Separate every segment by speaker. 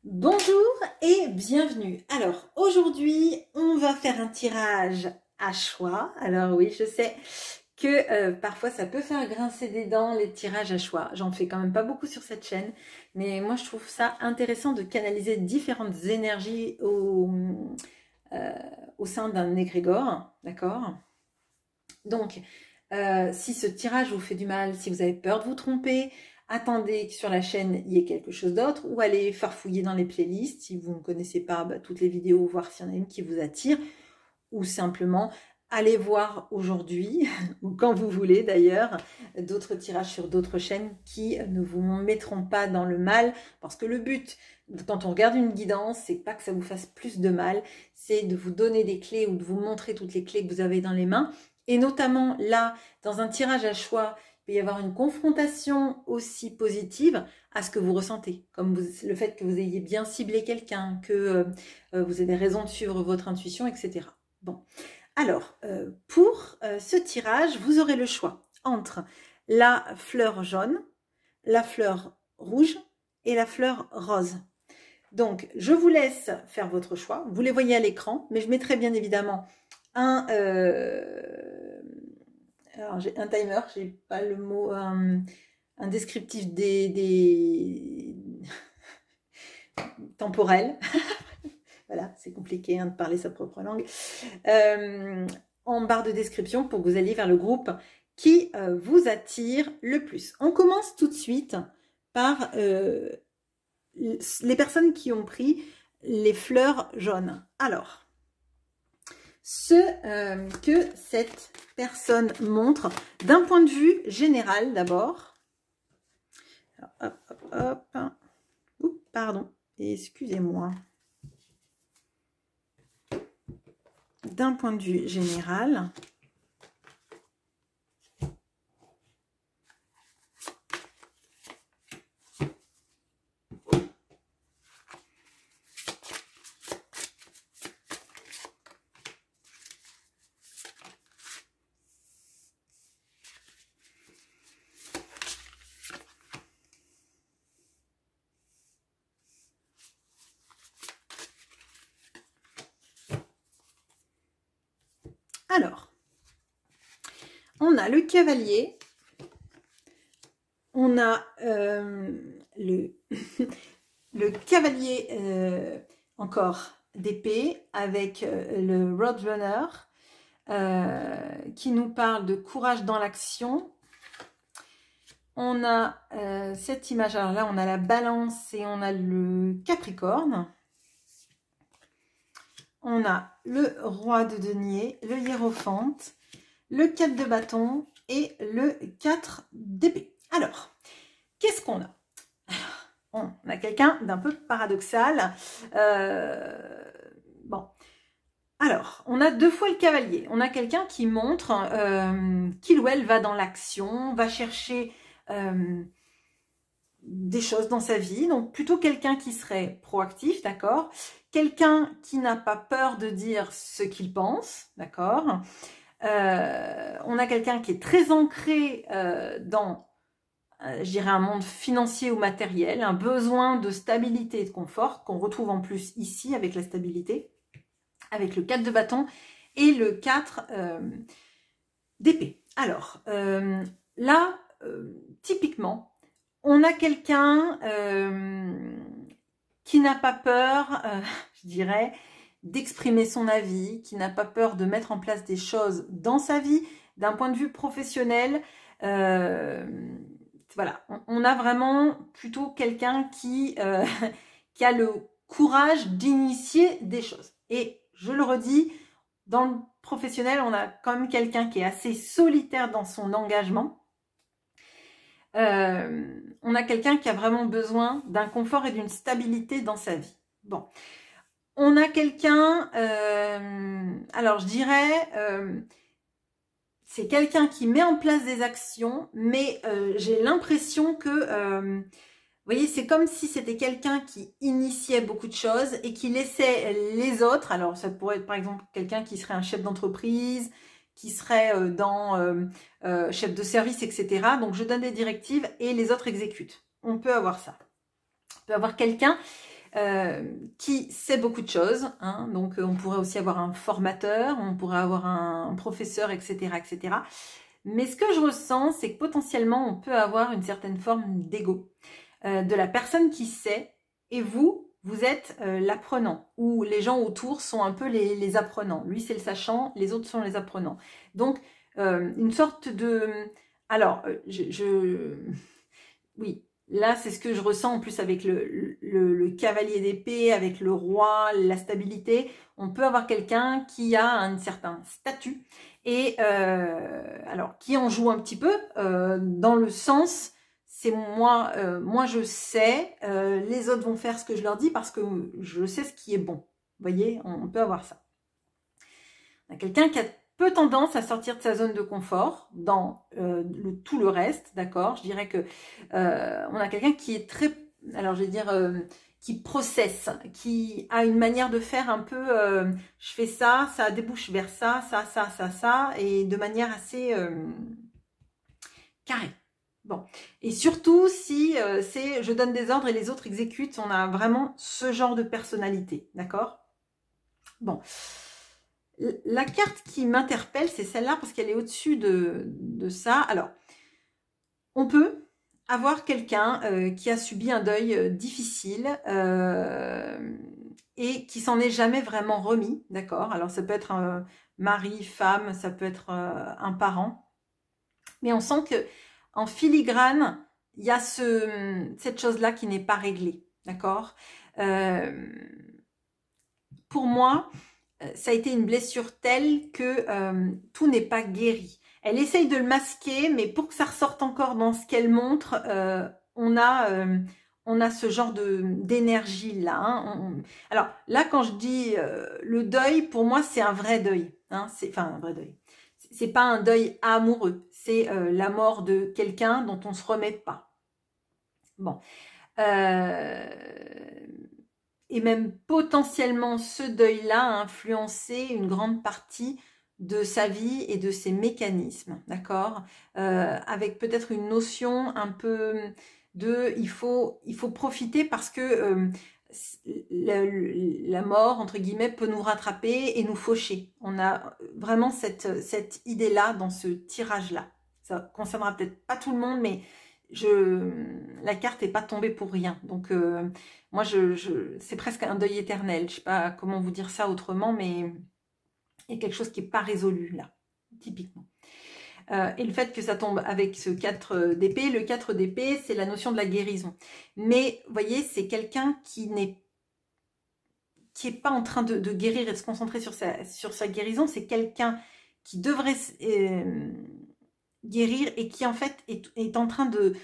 Speaker 1: Bonjour et bienvenue. Alors aujourd'hui on va faire un tirage à choix. Alors oui, je sais que parfois ça peut faire grincer des dents les tirages à choix. J'en fais quand même pas beaucoup sur cette chaîne, mais moi je trouve ça intéressant de canaliser différentes énergies au sein d'un égrégore, d'accord? Donc si ce tirage vous fait du mal, si vous avez peur de vous tromper, attendez que sur la chaîne il y ait quelque chose d'autre, ou allez farfouiller dans les playlists si vous ne connaissez pas toutes les vidéos, voir s'il y en a une qui vous attire, ou simplement allez voir aujourd'hui, ou quand vous voulez d'ailleurs, d'autres tirages sur d'autres chaînes qui ne vous mettront pas dans le mal, parce que le but, quand on regarde une guidance, c'est pas que ça vous fasse plus de mal, c'est de vous donner des clés ou de vous montrer toutes les clés que vous avez dans les mains, et notamment là, dans un tirage à choix, il peut y avoir une confrontation aussi positive à ce que vous ressentez, comme le fait que vous ayez bien ciblé quelqu'un, que vous avez raison de suivre votre intuition, etc. Bon, alors, pour ce tirage, vous aurez le choix entre la fleur jaune, la fleur rouge et la fleur rose. Donc, je vous laisse faire votre choix. Vous les voyez à l'écran, mais je mettrai bien évidemment alors j'ai un timer, j'ai pas le mot, un descriptif des temporel. Voilà, c'est compliqué de parler sa propre langue. En barre de description pour que vous alliez vers le groupe qui vous attire le plus. On commence tout de suite par les personnes qui ont pris les fleurs jaunes. Alors, ce que cette personne montre d'un point de vue général d'abord. Hop, hop, hop. Oups, pardon, excusez-moi. D'un point de vue général, alors, on a le cavalier, on a le cavalier encore d'épée avec le Roadrunner qui nous parle de courage dans l'action. On a cette image, alors là on a la balance et on a le Capricorne. On a le roi de denier, le hiérophante, le 4 de bâton et le 4 d'épée. Alors, qu'est-ce qu'on a? On a quelqu'un d'un peu paradoxal. Bon. Alors, on a deux fois le cavalier. On a quelqu'un qui montre qu'il ou elle va dans l'action, va chercher des choses dans sa vie. Donc, plutôt quelqu'un qui serait proactif, d'accord? Quelqu'un qui n'a pas peur de dire ce qu'il pense, d'accord? On a quelqu'un qui est très ancré dans, je dirais, un monde financier ou matériel, un besoin de stabilité et de confort, qu'on retrouve en plus ici avec la stabilité, avec le 4 de bâton et le 4 d'épée. Alors, là, typiquement, on a quelqu'un qui n'a pas peur, je dirais, d'exprimer son avis, qui n'a pas peur de mettre en place des choses dans sa vie, d'un point de vue professionnel. Voilà, on a vraiment plutôt quelqu'un qui a le courage d'initier des choses. Et je le redis, dans le professionnel, on a quand même quelqu'un qui est assez solitaire dans son engagement. On a quelqu'un qui a vraiment besoin d'un confort et d'une stabilité dans sa vie. Bon, on a quelqu'un, alors je dirais, c'est quelqu'un qui met en place des actions, mais j'ai l'impression que, vous voyez, c'est comme si c'était quelqu'un qui initiait beaucoup de choses et qui laissait les autres, alors ça pourrait être par exemple quelqu'un qui serait un chef d'entreprise, qui serait chef de service, etc. Donc, je donne des directives et les autres exécutent. On peut avoir ça. On peut avoir quelqu'un qui sait beaucoup de choses, hein, donc on pourrait aussi avoir un formateur, on pourrait avoir un professeur, etc., etc. Mais ce que je ressens, c'est que potentiellement, on peut avoir une certaine forme d'ego de la personne qui sait, et vous êtes l'apprenant, ou les gens autour sont un peu les apprenants. Lui, c'est le sachant, les autres sont les apprenants. Donc, une sorte de... Alors, oui, là, c'est ce que je ressens en plus avec le cavalier d'épée, avec le roi, la stabilité. On peut avoir quelqu'un qui a un certain statut et alors qui en joue un petit peu dans le sens, c'est moi, moi je sais, les autres vont faire ce que je leur dis parce que je sais ce qui est bon. Vous voyez, on peut avoir ça. On a quelqu'un qui a peu tendance à sortir de sa zone de confort dans tout le reste, d'accord. Je dirais que on a quelqu'un qui est très, alors je vais dire, qui processe, qui a une manière de faire un peu, je fais ça, ça débouche vers ça, ça, et de manière assez carrée. Bon, et surtout si c'est je donne des ordres et les autres exécutent, on a vraiment ce genre de personnalité, d'accord. Bon. La carte qui m'interpelle, c'est celle-là parce qu'elle est au-dessus de ça. Alors, on peut avoir quelqu'un qui a subi un deuil difficile et qui s'en est jamais vraiment remis, d'accord. Alors, ça peut être un mari, femme, ça peut être un parent. Mais on sent que en filigrane, il y a cette chose-là qui n'est pas réglée, d'accord. Pour moi, ça a été une blessure telle que tout n'est pas guéri. Elle essaye de le masquer, mais pour que ça ressorte encore dans ce qu'elle montre, on a ce genre d'énergie là. Hein. Alors là, quand je dis le deuil, pour moi, c'est un vrai deuil. Hein. Enfin, un vrai deuil. C'est pas un deuil amoureux. C'est la mort de quelqu'un dont on se remet pas. Bon. Et même potentiellement ce deuil-là a influencé une grande partie de sa vie et de ses mécanismes, d'accord, avec peut-être une notion un peu de il faut profiter parce que la mort, entre guillemets, peut nous rattraper et nous faucher. On a vraiment cette idée-là dans ce tirage-là. Ça concernera peut-être pas tout le monde, mais la carte n'est pas tombée pour rien. Donc, moi, c'est presque un deuil éternel. Je sais pas comment vous dire ça autrement, mais il y a quelque chose qui n'est pas résolu là, typiquement. Et le fait que ça tombe avec ce 4 d'épée, le 4 d'épée, c'est la notion de la guérison. Mais, vous voyez, c'est quelqu'un qui n'est pas en train de guérir et de se concentrer sur sa guérison. C'est quelqu'un qui devrait guérir et qui, en fait, est en train de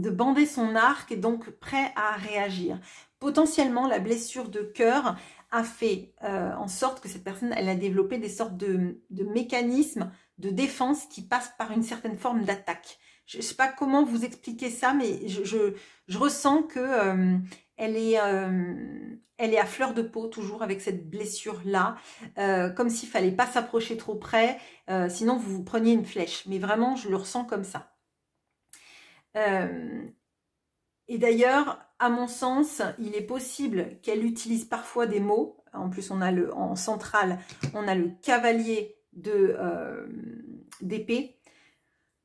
Speaker 1: bander son arc et donc prêt à réagir. Potentiellement, la blessure de cœur a fait en sorte que cette personne, elle a développé des sortes de mécanismes de défense qui passent par une certaine forme d'attaque. Je ne sais pas comment vous expliquer ça, mais je ressens que elle est à fleur de peau, toujours avec cette blessure-là, comme s'il ne fallait pas s'approcher trop près, sinon vous preniez une flèche. Mais vraiment, je le ressens comme ça. Et d'ailleurs, à mon sens, il est possible qu'elle utilise parfois des mots. En plus, on a en centrale, on a le cavalier d'épée,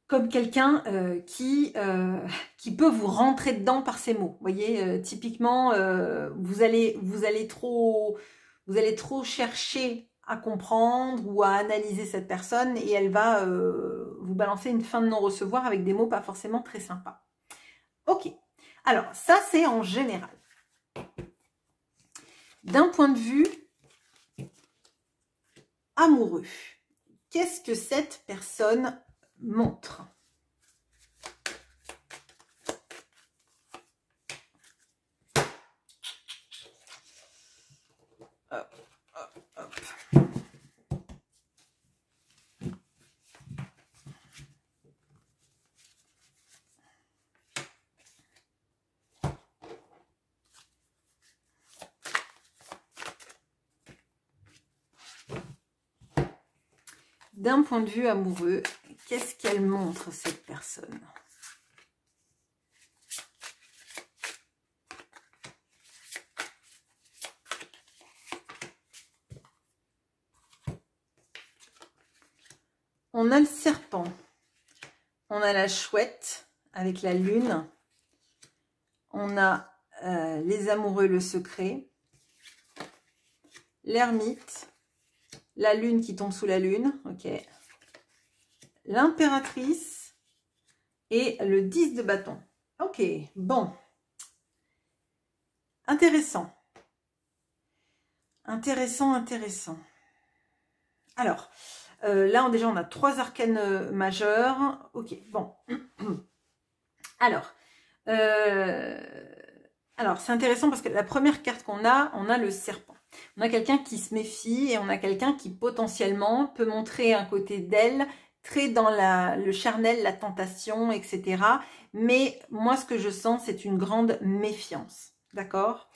Speaker 1: comme quelqu'un qui peut vous rentrer dedans par ses mots. Vous voyez, typiquement, vous allez trop chercher à comprendre ou à analyser cette personne et elle va vous balancer une fin de non-recevoir avec des mots pas forcément très sympas. Ok, alors ça c'est en général. D'un point de vue amoureux, qu'est-ce que cette personne montre? Hop, hop, hop. D'un point de vue amoureux, qu'est-ce qu'elle montre, cette personne? on a le serpent, on a la chouette avec la lune, on a les amoureux, le secret, l'ermite, la lune qui tombe sous la lune, ok, l'impératrice et le 10 de bâton. Ok, bon, intéressant, intéressant, intéressant. Alors, là déjà on a 3 arcanes majeurs, ok, bon. Alors c'est intéressant parce que la première carte qu'on a, on a le serpent. On a quelqu'un qui se méfie et on a quelqu'un qui potentiellement peut montrer un côté d'elle très dans le charnel, la tentation, etc. Mais moi, ce que je sens, c'est une grande méfiance. D'accord?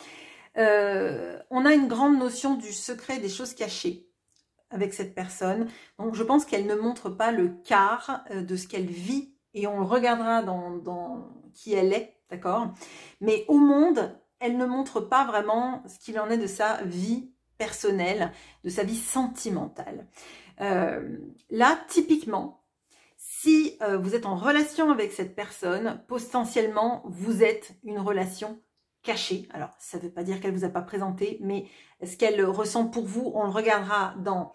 Speaker 1: On a une grande notion du secret, des choses cachées avec cette personne. Donc, je pense qu'elle ne montre pas le quart de ce qu'elle vit et on le regardera dans qui elle est. D'accord? Mais au monde, elle ne montre pas vraiment ce qu'il en est de sa vie personnelle, de sa vie sentimentale. Là, typiquement, si vous êtes en relation avec cette personne, potentiellement, vous êtes une relation cachée. Alors, ça ne veut pas dire qu'elle ne vous a pas présenté, mais ce qu'elle ressent pour vous, on le regardera dans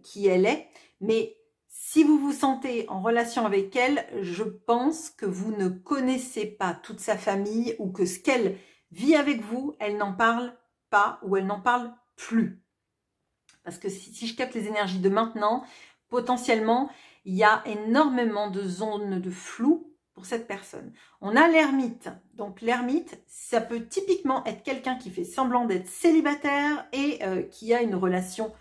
Speaker 1: qui elle est. Mais si vous vous sentez en relation avec elle, je pense que vous ne connaissez pas toute sa famille ou que ce qu'elle vit avec vous, elle n'en parle pas ou elle n'en parle plus. Parce que si je capte les énergies de maintenant, potentiellement, il y a énormément de zones de flou pour cette personne. On a l'ermite. Donc l'ermite, ça peut typiquement être quelqu'un qui fait semblant d'être célibataire et qui a une relation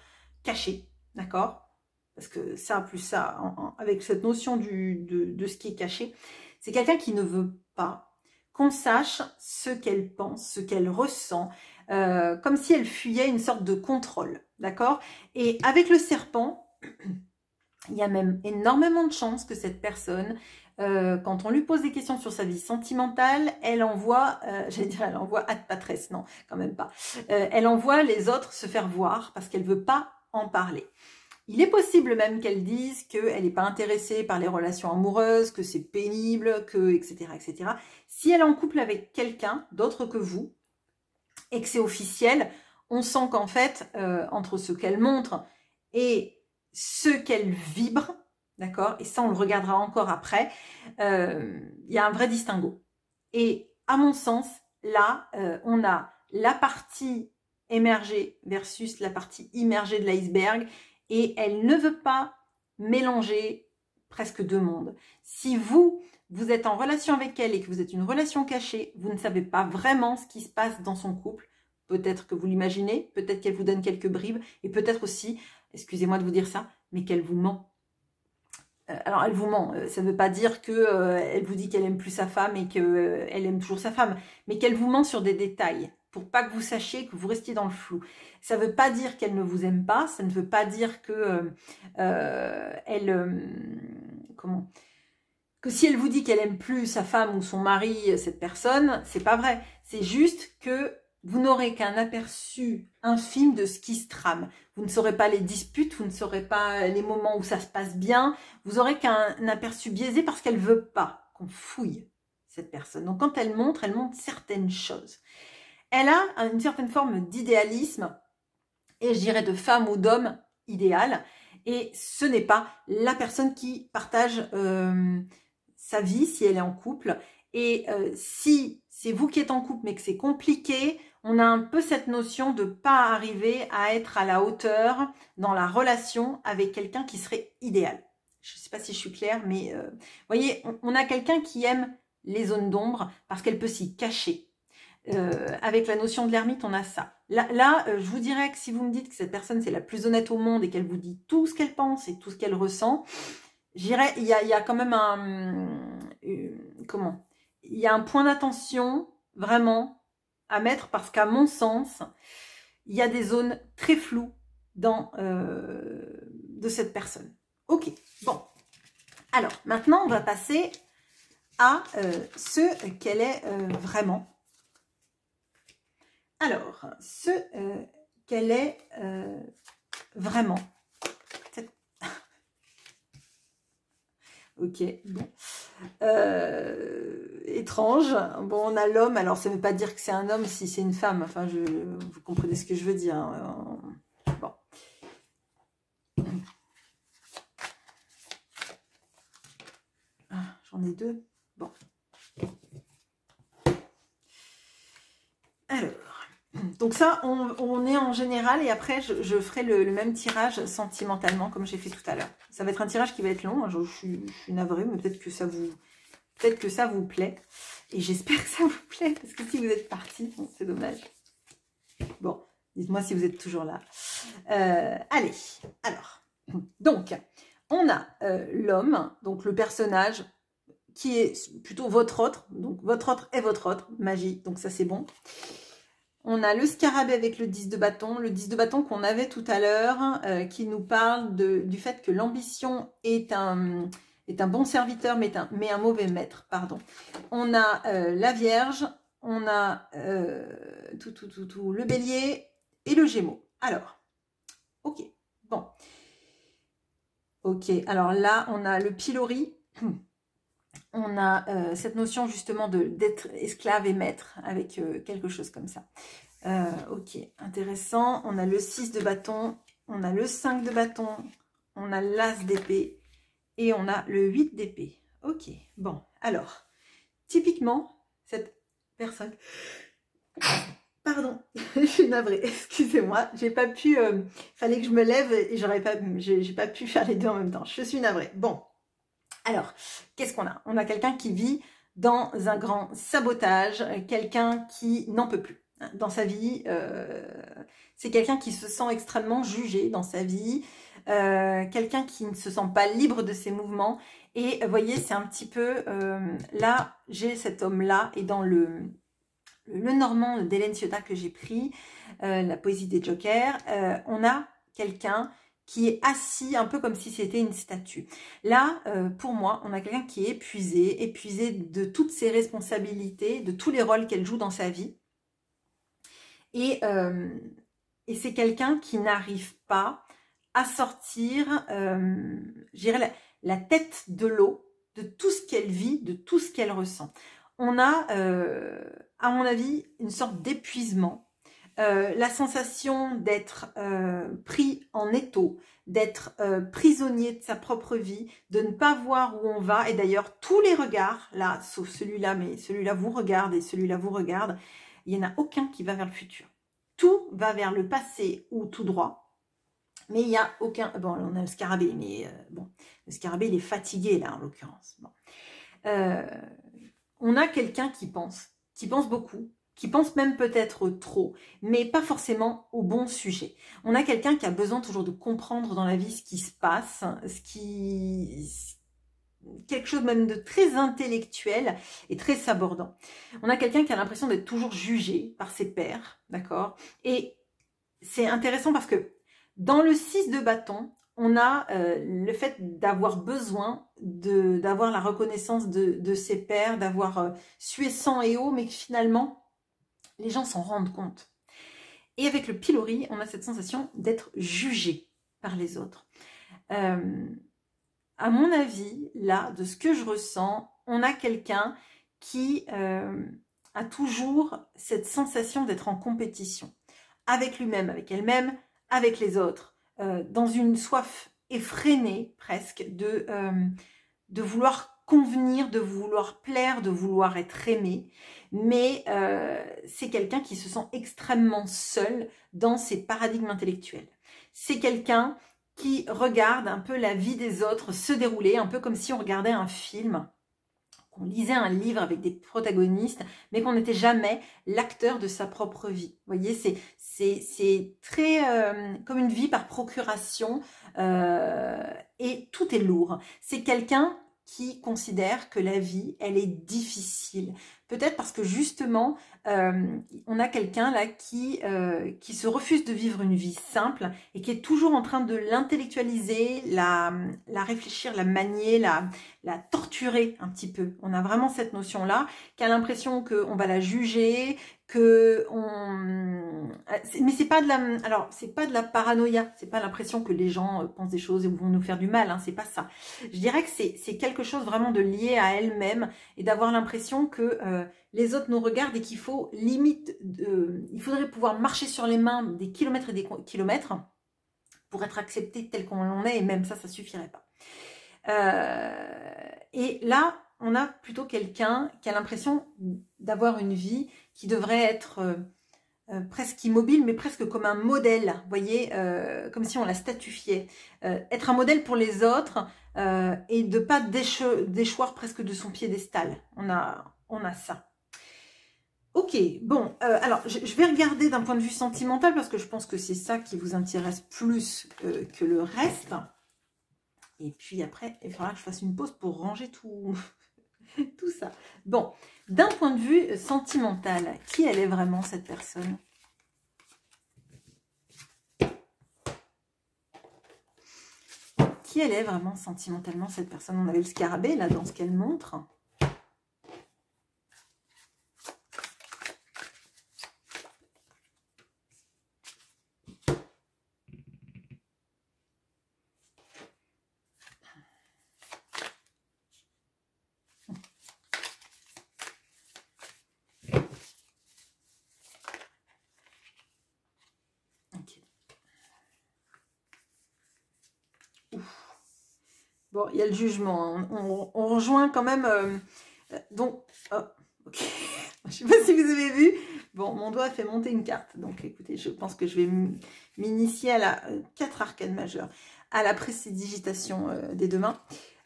Speaker 1: cachée. D'accord? Parce que ça, plus ça, avec cette notion de ce qui est caché, c'est quelqu'un qui ne veut pas qu'on sache ce qu'elle pense, ce qu'elle ressent, comme si elle fuyait une sorte de contrôle, d'accord? Et avec le serpent, il y a même énormément de chances que cette personne, quand on lui pose des questions sur sa vie sentimentale, elle envoie, j'allais dire elle envoie ad patresse, non, quand même pas, elle envoie les autres se faire voir parce qu'elle veut pas en parler. Il est possible même qu'elle dise qu'elle n'est pas intéressée par les relations amoureuses, que c'est pénible, que etc., etc. Si elle est en couple avec quelqu'un d'autre que vous et que c'est officiel, on sent qu'en fait, entre ce qu'elle montre et ce qu'elle vibre, d'accord, et ça on le regardera encore après, il y a un vrai distinguo. Et à mon sens, là, on a la partie émergée versus la partie immergée de l'iceberg. Et elle ne veut pas mélanger presque deux mondes. Si vous êtes en relation avec elle et que vous êtes une relation cachée, vous ne savez pas vraiment ce qui se passe dans son couple. Peut-être que vous l'imaginez, peut-être qu'elle vous donne quelques bribes, et peut-être aussi, excusez-moi de vous dire ça, mais qu'elle vous ment. Alors, elle vous ment, ça ne veut pas dire qu'elle vous dit qu'elle aime plus sa femme et qu'elle aime toujours sa femme, mais qu'elle vous ment sur des détails, pour pas que vous sachiez, que vous restiez dans le flou. Ça ne veut pas dire qu'elle ne vous aime pas, ça ne veut pas dire que que si elle vous dit qu'elle aime plus sa femme ou son mari, cette personne, c'est pas vrai. C'est juste que vous n'aurez qu'un aperçu infime de ce qui se trame. Vous ne saurez pas les disputes, vous ne saurez pas les moments où ça se passe bien. Vous aurez qu'un aperçu biaisé parce qu'elle veut pas qu'on fouille cette personne. Donc quand elle montre certaines choses. Elle a une certaine forme d'idéalisme et je dirais de femme ou d'homme idéal. Et ce n'est pas la personne qui partage sa vie si elle est en couple. Et si c'est vous qui êtes en couple mais que c'est compliqué, on a un peu cette notion de ne pas arriver à être à la hauteur dans la relation avec quelqu'un qui serait idéal. Je ne sais pas si je suis claire, mais vous voyez, on a quelqu'un qui aime les zones d'ombre parce qu'elle peut s'y cacher. Avec la notion de l'ermite, on a ça. Là, je vous dirais que si vous me dites que cette personne, c'est la plus honnête au monde et qu'elle vous dit tout ce qu'elle pense et tout ce qu'elle ressent, j'irais, il y a quand même il y a un point d'attention vraiment à mettre parce qu'à mon sens, il y a des zones très floues de cette personne. Ok, bon. Alors, maintenant, on va passer à ce qu'elle est vraiment. Alors, ce qu'elle est vraiment. Ok, bon. Étrange. Bon, on a l'homme. Alors, ça ne veut pas dire que c'est un homme si c'est une femme. Enfin, vous comprenez ce que je veux dire. Hein. Bon. Ah, j'en ai deux. Bon. Alors. Donc ça, on est en général, et après, je ferai le même tirage sentimentalement, comme j'ai fait tout à l'heure. Ça va être un tirage qui va être long, je suis navrée, mais peut-être que ça vous plaît. Et j'espère que ça vous plaît, parce que si vous êtes parti, bon, c'est dommage. Bon, dites-moi si vous êtes toujours là. Allez, alors. Donc, on a l'homme, donc le personnage, qui est plutôt votre autre. Donc, votre autre est votre autre, magie, donc ça c'est bon. On a le scarabée avec le 10 de bâton. Le 10 de bâton qu'on avait tout à l'heure, qui nous parle du fait que l'ambition est un bon serviteur, mais un mauvais maître. Pardon. On a la Vierge, on a le bélier et le gémeaux. Alors, ok, bon. Ok, alors là, on a le pilori. On a cette notion justement d'être esclave et maître avec quelque chose comme ça. Ok, intéressant. On a le 6 de bâton, on a le 5 de bâton, on a l'as d'épée et on a le 8 d'épée. Ok, bon, alors, typiquement, cette personne... Pardon, je suis navrée, excusez-moi, j'ai pas pu... fallait que je me lève et j'ai pas pu faire les deux en même temps. Je suis navrée. Bon. Alors, qu'est-ce qu'on a? On a quelqu'un qui vit dans un grand sabotage, quelqu'un qui n'en peut plus dans sa vie. C'est quelqu'un qui se sent extrêmement jugé dans sa vie, quelqu'un qui ne se sent pas libre de ses mouvements. Et vous voyez, c'est un petit peu... là, j'ai cet homme-là, et dans le Normand d'Hélène Ciotat que j'ai pris, la poésie des jokers, on a quelqu'un qui est assis un peu comme si c'était une statue. Là, pour moi, on a quelqu'un qui est épuisé de toutes ses responsabilités, de tous les rôles qu'elle joue dans sa vie. Et c'est quelqu'un qui n'arrive pas à sortir, je dirais, la tête de l'eau, de tout ce qu'elle vit, de tout ce qu'elle ressent. On a, à mon avis, une sorte d'épuisement. La sensation d'être pris en étau, d'être prisonnier de sa propre vie, de ne pas voir où on va. Et d'ailleurs, tous les regards, là, sauf celui-là, mais celui-là vous regarde et celui-là vous regarde, il n'y en a aucun qui va vers le futur. Tout va vers le passé ou tout droit. Mais il n'y a aucun... Bon, on a le scarabée, mais bon, le scarabée, il est fatigué, là, en l'occurrence. Bon. On a quelqu'un qui pense beaucoup, qui pense même peut-être trop, mais pas forcément au bon sujet. On a quelqu'un qui a besoin toujours de comprendre dans la vie ce qui se passe, quelque chose même de très intellectuel et très sabordant. On a quelqu'un qui a l'impression d'être toujours jugé par ses pairs, d'accord? Et c'est intéressant parce que dans le 6 de bâton, on a le fait d'avoir besoin d'avoir la reconnaissance de ses pairs, d'avoir sué sang et eau, mais que finalement, les gens s'en rendent compte. Et avec le pilori, on a cette sensation d'être jugé par les autres. À mon avis, là, de ce que je ressens, on a quelqu'un qui a toujours cette sensation d'être en compétition. Avec lui-même, avec elle-même, avec les autres. Dans une soif effrénée, presque, de vouloir convenir, de vouloir plaire, de vouloir être aimé. Mais c'est quelqu'un qui se sent extrêmement seul dans ses paradigmes intellectuels. C'est quelqu'un qui regarde un peu la vie des autres se dérouler, un peu comme si on regardait un film, qu'on lisait un livre avec des protagonistes, mais qu'on n'était jamais l'acteur de sa propre vie. Vous voyez, c'est très comme une vie par procuration, et tout est lourd. C'est quelqu'un qui considère que la vie, elle est difficile. Peut-être parce que justement, on a quelqu'un là qui se refuse de vivre une vie simple et qui est toujours en train de l'intellectualiser, la réfléchir, la manier, la torturer un petit peu. On a vraiment cette notion-là, qui a l'impression qu'on va la juger, que Mais c'est pas de la, alors c'est pas de la paranoïa, c'est pas l'impression que les gens pensent des choses et vont nous faire du mal, hein, c'est pas ça. Je dirais que c'est quelque chose vraiment de lié à elle-même et d'avoir l'impression que les autres nous regardent et qu'il faut limite, il faudrait pouvoir marcher sur les mains des kilomètres et des kilomètres pour être accepté tel qu'on en est, et même ça suffirait pas. Et là, on a plutôt quelqu'un qui a l'impression d'avoir une vie qui devrait être presque immobile, mais presque comme un modèle, vous voyez, comme si on la statuifiait. Être un modèle pour les autres et de pas déchoir presque de son piédestal. On a ça. Ok, bon, alors je vais regarder d'un point de vue sentimental parce que je pense que c'est ça qui vous intéresse plus que le reste. Et puis après, il faudra que je fasse une pause pour ranger tout, tout ça. Bon, d'un point de vue sentimental, qui elle est vraiment cette personne? Qui elle est vraiment sentimentalement cette personne? On avait le scarabée là dans ce qu'elle montre. Bon, il y a le jugement. Hein. On rejoint quand même... donc, oh, ok. Je ne sais pas si vous avez vu. Bon, mon doigt a fait monter une carte. Donc, écoutez, je pense que je vais m'initier à la 4 arcanes majeures, à la prestidigitation des deux mains.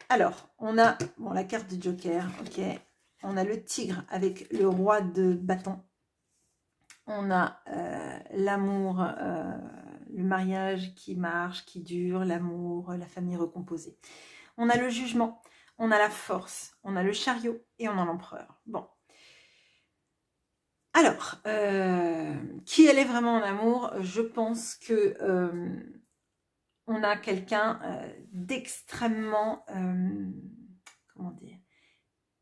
Speaker 1: Alors, on a bon, la carte du Joker. Ok. On a le tigre avec le roi de bâton. On a l'amour... le mariage qui marche, qui dure, l'amour, la famille recomposée. On a le jugement, on a la force, on a le chariot et on a l'empereur. Bon. Alors, qui elle est vraiment en amour? Je pense que on a quelqu'un d'extrêmement, comment dire,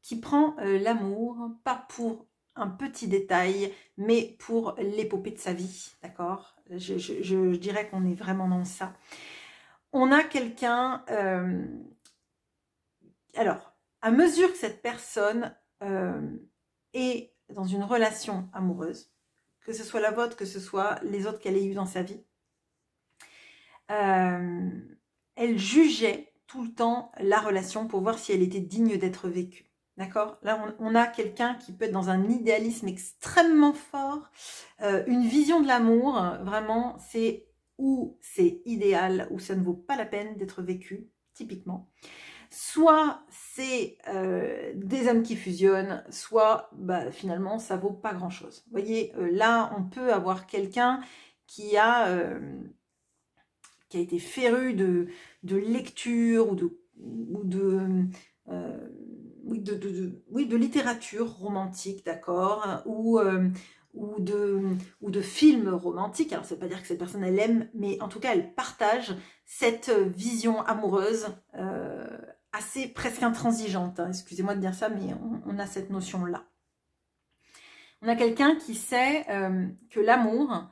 Speaker 1: qui prend l'amour, pas pour un petit détail, mais pour l'épopée de sa vie, d'accord? Je dirais qu'on est vraiment dans ça. On a quelqu'un... alors, à mesure que cette personne est dans une relation amoureuse, que ce soit la vôtre, que ce soit les autres qu'elle ait eues dans sa vie, elle jugeait tout le temps la relation pour voir si elle était digne d'être vécue. D'accord? Là, on a quelqu'un qui peut être dans un idéalisme extrêmement fort, une vision de l'amour, vraiment, c'est où c'est idéal, où ça ne vaut pas la peine d'être vécu, typiquement. Soit c'est des âmes qui fusionnent, soit bah, finalement ça vaut pas grand chose. Vous voyez, là on peut avoir quelqu'un qui a été féru de lecture ou de littérature romantique, d'accord, ou de films romantiques. Alors, ça ne veut pas dire que cette personne, elle aime, mais en tout cas, elle partage cette vision amoureuse assez presque intransigeante. Hein. Excusez-moi de dire ça, mais on a cette notion-là. On a quelqu'un qui sait que l'amour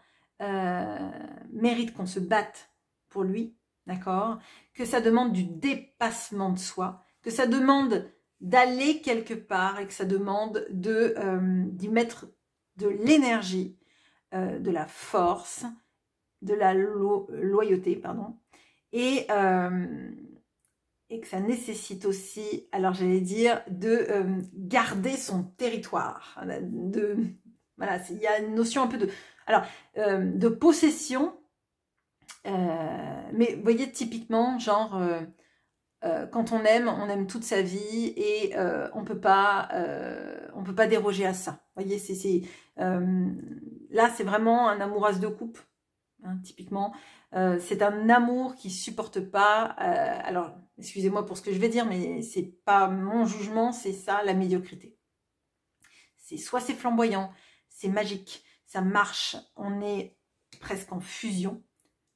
Speaker 1: mérite qu'on se batte pour lui, d'accord? Que ça demande du dépassement de soi, que ça demande d'aller quelque part et que ça demande d'y mettre de l'énergie, de la force, de la loyauté, pardon, et que ça nécessite aussi, alors j'allais dire, de garder son territoire. Voilà, il y a une notion un peu de possession, mais vous voyez, typiquement, genre... quand on aime toute sa vie et on peut pas déroger à ça. Vous voyez, là c'est vraiment un amour as de coupe, hein, typiquement. C'est un amour qui supporte pas. Alors, excusez-moi pour ce que je vais dire, mais c'est pas mon jugement, c'est ça la médiocrité. Soit c'est flamboyant, c'est magique, ça marche, on est presque en fusion,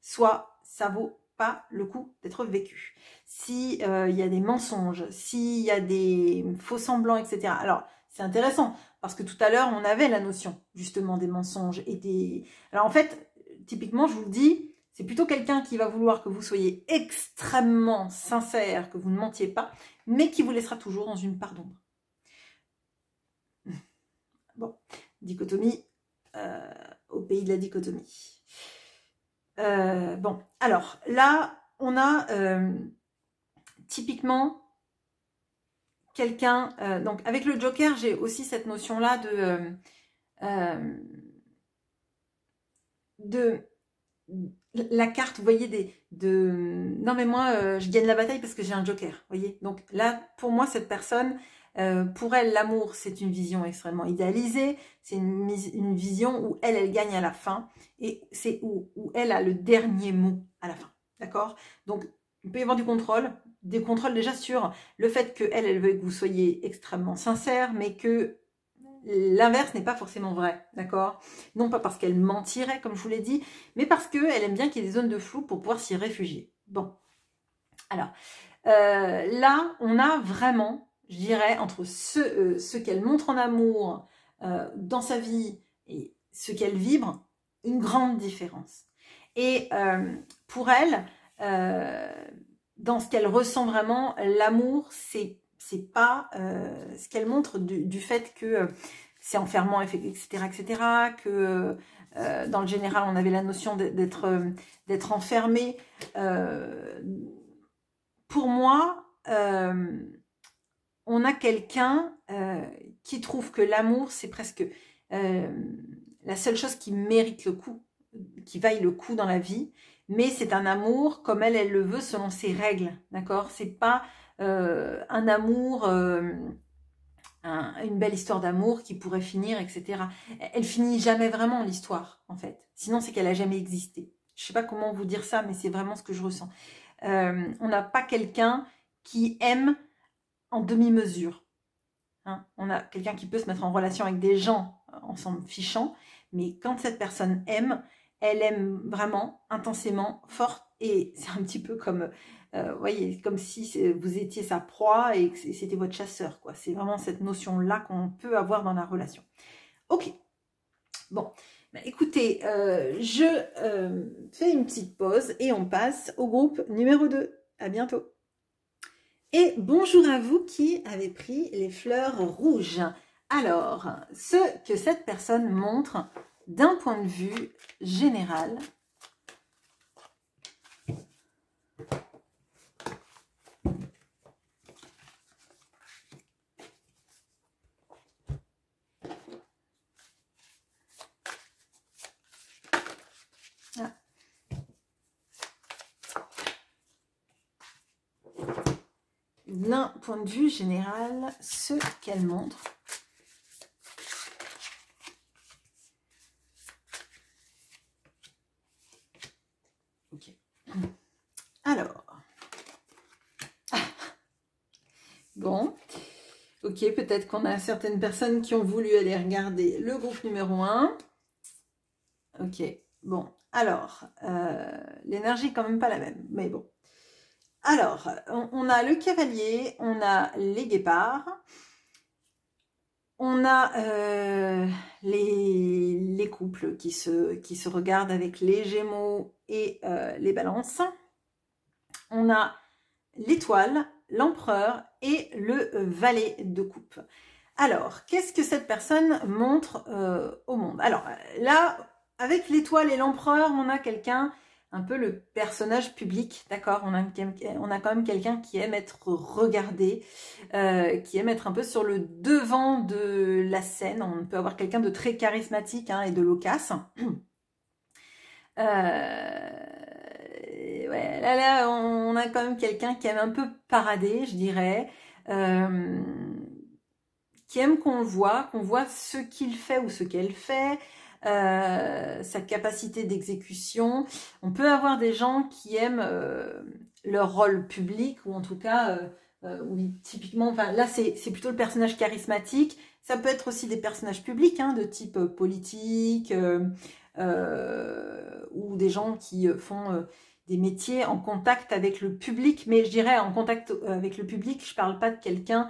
Speaker 1: soit ça vaut pas le coup d'être vécu. Si y a des mensonges, s'il y a des faux semblants, etc. Alors, c'est intéressant. parce que tout à l'heure, on avait la notion, justement, des mensonges et des... Alors, en fait, typiquement, je vous le dis, c'est plutôt quelqu'un qui va vouloir que vous soyez extrêmement sincère, que vous ne mentiez pas, mais qui vous laissera toujours dans une part d'ombre. Bon, dichotomie, au pays de la dichotomie. Bon, alors, là, on a typiquement quelqu'un... donc, avec le Joker, j'ai aussi cette notion-là de la carte, vous voyez, non mais moi, je gagne la bataille parce que j'ai un Joker, vous voyez. Donc là, pour moi, cette personne, pour elle, l'amour, c'est une vision extrêmement idéalisée, c'est une vision où elle gagne à la fin, et c'est où elle a le dernier mot à la fin, d'accord? Donc, il peut y avoir du contrôle, des contrôles déjà sur le fait qu'elle veut que vous soyez extrêmement sincère, mais que l'inverse n'est pas forcément vrai, d'accord? Non pas parce qu'elle mentirait, comme je vous l'ai dit, mais parce qu'elle aime bien qu'il y ait des zones de flou pour pouvoir s'y réfugier. Bon, alors, là, on a vraiment, je dirais, entre ce qu'elle montre en amour dans sa vie et ce qu'elle vibre, une grande différence. Et pour elle, dans ce qu'elle ressent vraiment, l'amour, c'est pas ce qu'elle montre du fait que c'est enfermant, etc., etc., que dans le général, on avait la notion d'être enfermé. Pour moi, on a quelqu'un qui trouve que l'amour, c'est presque la seule chose qui mérite le coup, qui vaille le coup dans la vie, mais c'est un amour comme elle le veut selon ses règles, d'accord? C'est pas un amour, une belle histoire d'amour qui pourrait finir, etc. Elle finit jamais vraiment l'histoire, en fait. Sinon, c'est qu'elle a jamais existé. Je sais pas comment vous dire ça, mais c'est vraiment ce que je ressens. On n'a pas quelqu'un qui aime en demi-mesure. Hein, on a quelqu'un qui peut se mettre en relation avec des gens en s'en fichant, mais quand cette personne aime, elle aime vraiment, intensément, fort, et c'est un petit peu comme, voyez, comme si vous étiez sa proie et que c'était votre chasseur, quoi. C'est vraiment cette notion-là qu'on peut avoir dans la relation. Ok, bon, bah, écoutez, je fais une petite pause et on passe au groupe numéro 2. À bientôt. Et bonjour à vous qui avez pris les fleurs rouges. Alors, ce que cette personne montre d'un point de vue général. Ah. D'un point de vue général, ce qu'elle montre. Ok. Alors. Bon. Ok, peut-être qu'on a certaines personnes qui ont voulu aller regarder le groupe numéro 1. Ok. Bon. Alors, l'énergie est quand même pas la même, mais bon. Alors, on a le cavalier, on a les guépards, on a les couples qui se regardent avec les gémeaux et les balances. On a l'étoile, l'empereur et le valet de coupe. Alors, qu'est-ce que cette personne montre au monde? Alors là, avec l'étoile et l'empereur, on a quelqu'un, un peu le personnage public, d'accord? On a quand même quelqu'un qui aime être regardé, qui aime être un peu sur le devant de la scène. On peut avoir quelqu'un de très charismatique hein, et de loquace. Ouais, là, on a quand même quelqu'un qui aime un peu parader, je dirais, qui aime qu'on voit ce qu'il fait ou ce qu'elle fait, sa capacité d'exécution. On peut avoir des gens qui aiment leur rôle public, ou en tout cas, oui, typiquement, enfin, là, c'est plutôt le personnage charismatique. Ça peut être aussi des personnages publics, hein, de type politique, ou des gens qui font des métiers en contact avec le public, mais je dirais en contact avec le public, je parle pas de quelqu'un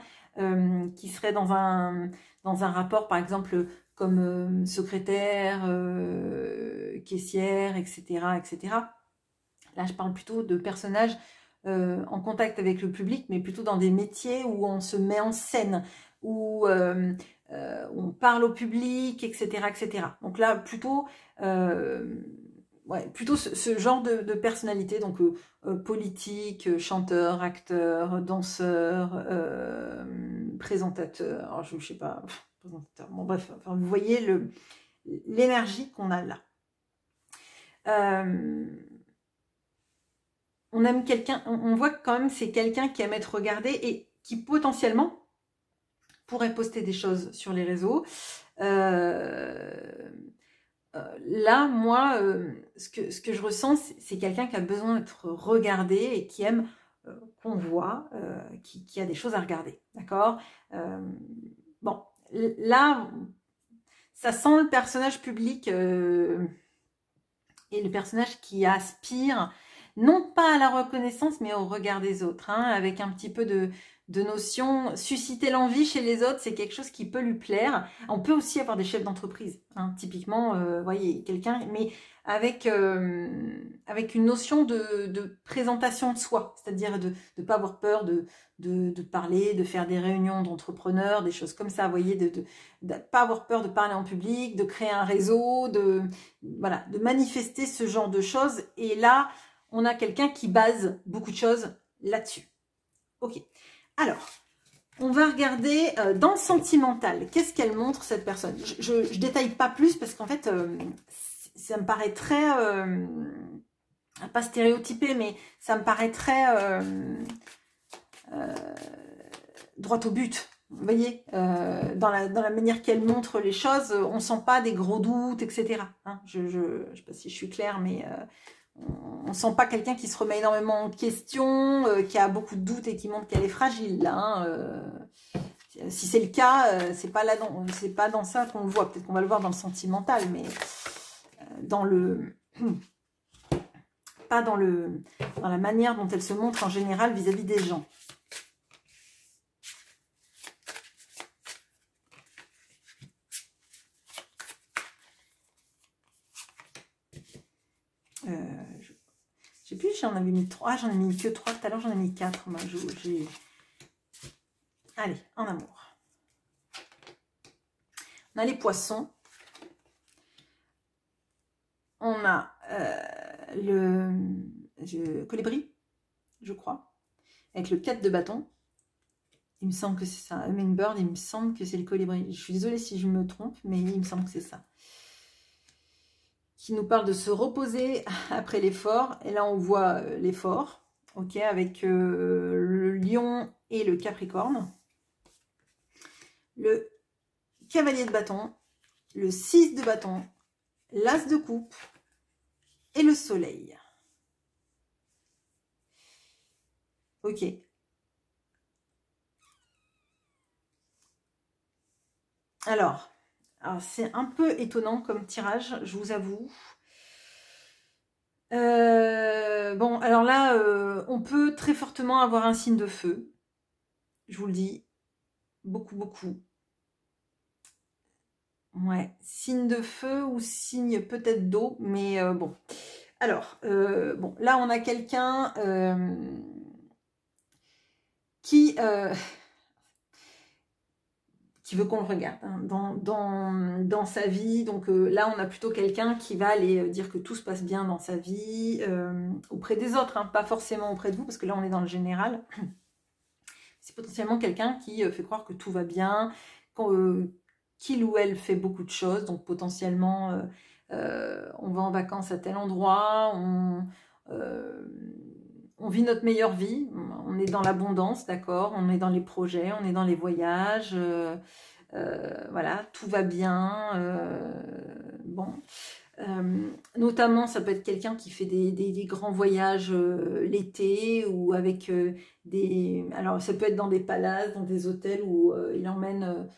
Speaker 1: qui serait dans un rapport, par exemple, comme secrétaire, caissière, etc., etc. Là, je parle plutôt de personnages en contact avec le public, mais plutôt dans des métiers où on se met en scène, où on parle au public, etc., etc. Donc là, plutôt, ouais, plutôt ce genre de personnalité, donc politique, chanteur, acteur, danseur, présentateur, alors je sais pas, présentateur, bon bref, enfin, vous voyez l'énergie qu'on a là. On aime quelqu'un, on voit que quand même c'est quelqu'un qui aime être regardé et qui potentiellement pourrait poster des choses sur les réseaux. Là, moi, ce que je ressens, c'est quelqu'un qui a besoin d'être regardé et qui aime qu'on voit, qui a des choses à regarder, d'accord. Bon, là, ça sent le personnage public et le personnage qui aspire non pas à la reconnaissance, mais au regard des autres, hein, avec un petit peu de notion. Susciter l'envie chez les autres, c'est quelque chose qui peut lui plaire. On peut aussi avoir des chefs d'entreprise, hein, typiquement, voyez, quelqu'un, mais avec une notion de présentation de soi, c'est-à-dire de ne pas avoir peur de parler, de faire des réunions d'entrepreneurs, des choses comme ça, vous voyez, de pas avoir peur de parler en public, de créer un réseau, voilà, de manifester ce genre de choses. Et là, on a quelqu'un qui base beaucoup de choses là-dessus. Ok. Alors, on va regarder dans le sentimental. Qu'est-ce qu'elle montre, cette personne? Je détaille pas plus parce qu'en fait, ça me paraît très... pas stéréotypé, mais ça me paraît très droit au but. Vous voyez, dans la manière qu'elle montre les choses, on ne sent pas des gros doutes, etc. Hein, je ne sais pas si je suis claire, mais on ne sent pas quelqu'un qui se remet énormément en question, qui a beaucoup de doutes et qui montre qu'elle est fragile. Là, hein, si c'est le cas, c'est pas dans ça qu'on le voit. Peut-être qu'on va le voir dans le sentimental, mais dans le... pas dans la manière dont elle se montre en général vis-à-vis des gens. Je sais plus, j'en avais mis 3. Ah, j'en ai mis que 3 tout à l'heure, j'en ai mis 4. Moi, allez, en amour. On a les poissons. On a le colibri, je crois, avec le 4 de bâton. Il me semble que c'est ça. Hummingbird, il me semble que c'est le colibri. Je suis désolée si je me trompe, mais il me semble que c'est ça. Qui nous parle de se reposer après l'effort. Et là, on voit l'effort, ok, avec le lion et le capricorne. Le cavalier de bâton, le 6 de bâton, l'as de coupe et le soleil. Ok. Alors c'est un peu étonnant comme tirage, je vous avoue. Bon, alors là, on peut très fortement avoir un signe de feu. Je vous le dis. Beaucoup, beaucoup. Ouais, signe de feu ou signe peut-être d'eau, mais bon. Alors, bon, là, on a quelqu'un qui veut qu'on le regarde hein, dans sa vie. Donc là, on a plutôt quelqu'un qui va aller dire que tout se passe bien dans sa vie, auprès des autres, hein, pas forcément auprès de vous, parce que là, on est dans le général. C'est potentiellement quelqu'un qui fait croire que tout va bien, qu'il ou elle fait beaucoup de choses, donc potentiellement, on va en vacances à tel endroit, on vit notre meilleure vie, on est dans l'abondance, d'accord, on est dans les projets, on est dans les voyages, voilà, tout va bien, bon. Notamment, ça peut être quelqu'un qui fait des grands voyages l'été ou avec des... Alors, ça peut être dans des palaces, dans des hôtels où il emmène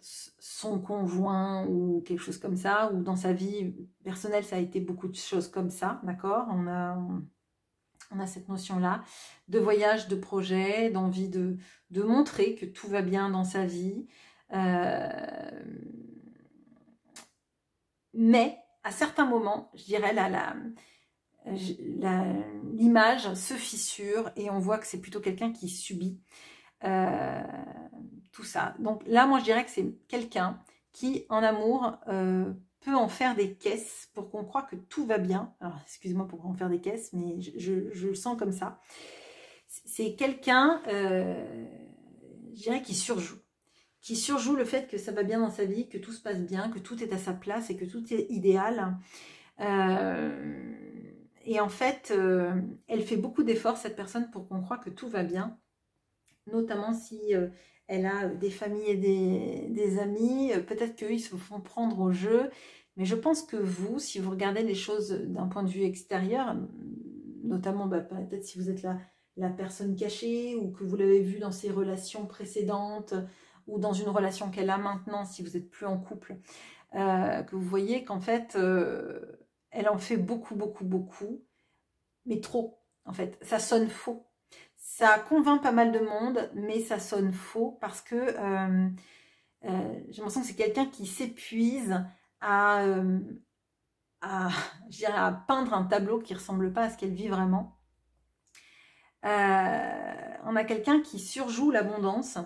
Speaker 1: son conjoint ou quelque chose comme ça, ou dans sa vie personnelle, ça a été beaucoup de choses comme ça, d'accord. On a cette notion-là de voyage, de projet, d'envie de montrer que tout va bien dans sa vie. Mais à certains moments, je dirais, l'image se fissure et on voit que c'est plutôt quelqu'un qui subit tout ça. Donc là, moi, je dirais que c'est quelqu'un qui, en amour, peut en faire des caisses pour qu'on croie que tout va bien. Alors, excuse-moi pour en faire des caisses, mais je le sens comme ça. C'est quelqu'un, je dirais, qui surjoue le fait que ça va bien dans sa vie, que tout se passe bien, que tout est à sa place et que tout est idéal. Et en fait, elle fait beaucoup d'efforts, cette personne, pour qu'on croie que tout va bien, notamment si elle a des familles et des amis, peut-être qu'ils se font prendre au jeu, mais je pense que vous, si vous regardez les choses d'un point de vue extérieur, notamment peut-être si vous êtes la personne cachée ou que vous l'avez vu dans ses relations précédentes ou dans une relation qu'elle a maintenant, si vous n'êtes plus en couple, que vous voyez qu'en fait, elle en fait beaucoup, beaucoup, beaucoup, mais trop, en fait. Ça sonne faux. Ça convainc pas mal de monde, mais ça sonne faux parce que j'ai l'impression que c'est quelqu'un qui s'épuise je dirais, à peindre un tableau qui ne ressemble pas à ce qu'elle vit vraiment. On a quelqu'un qui surjoue l'abondance.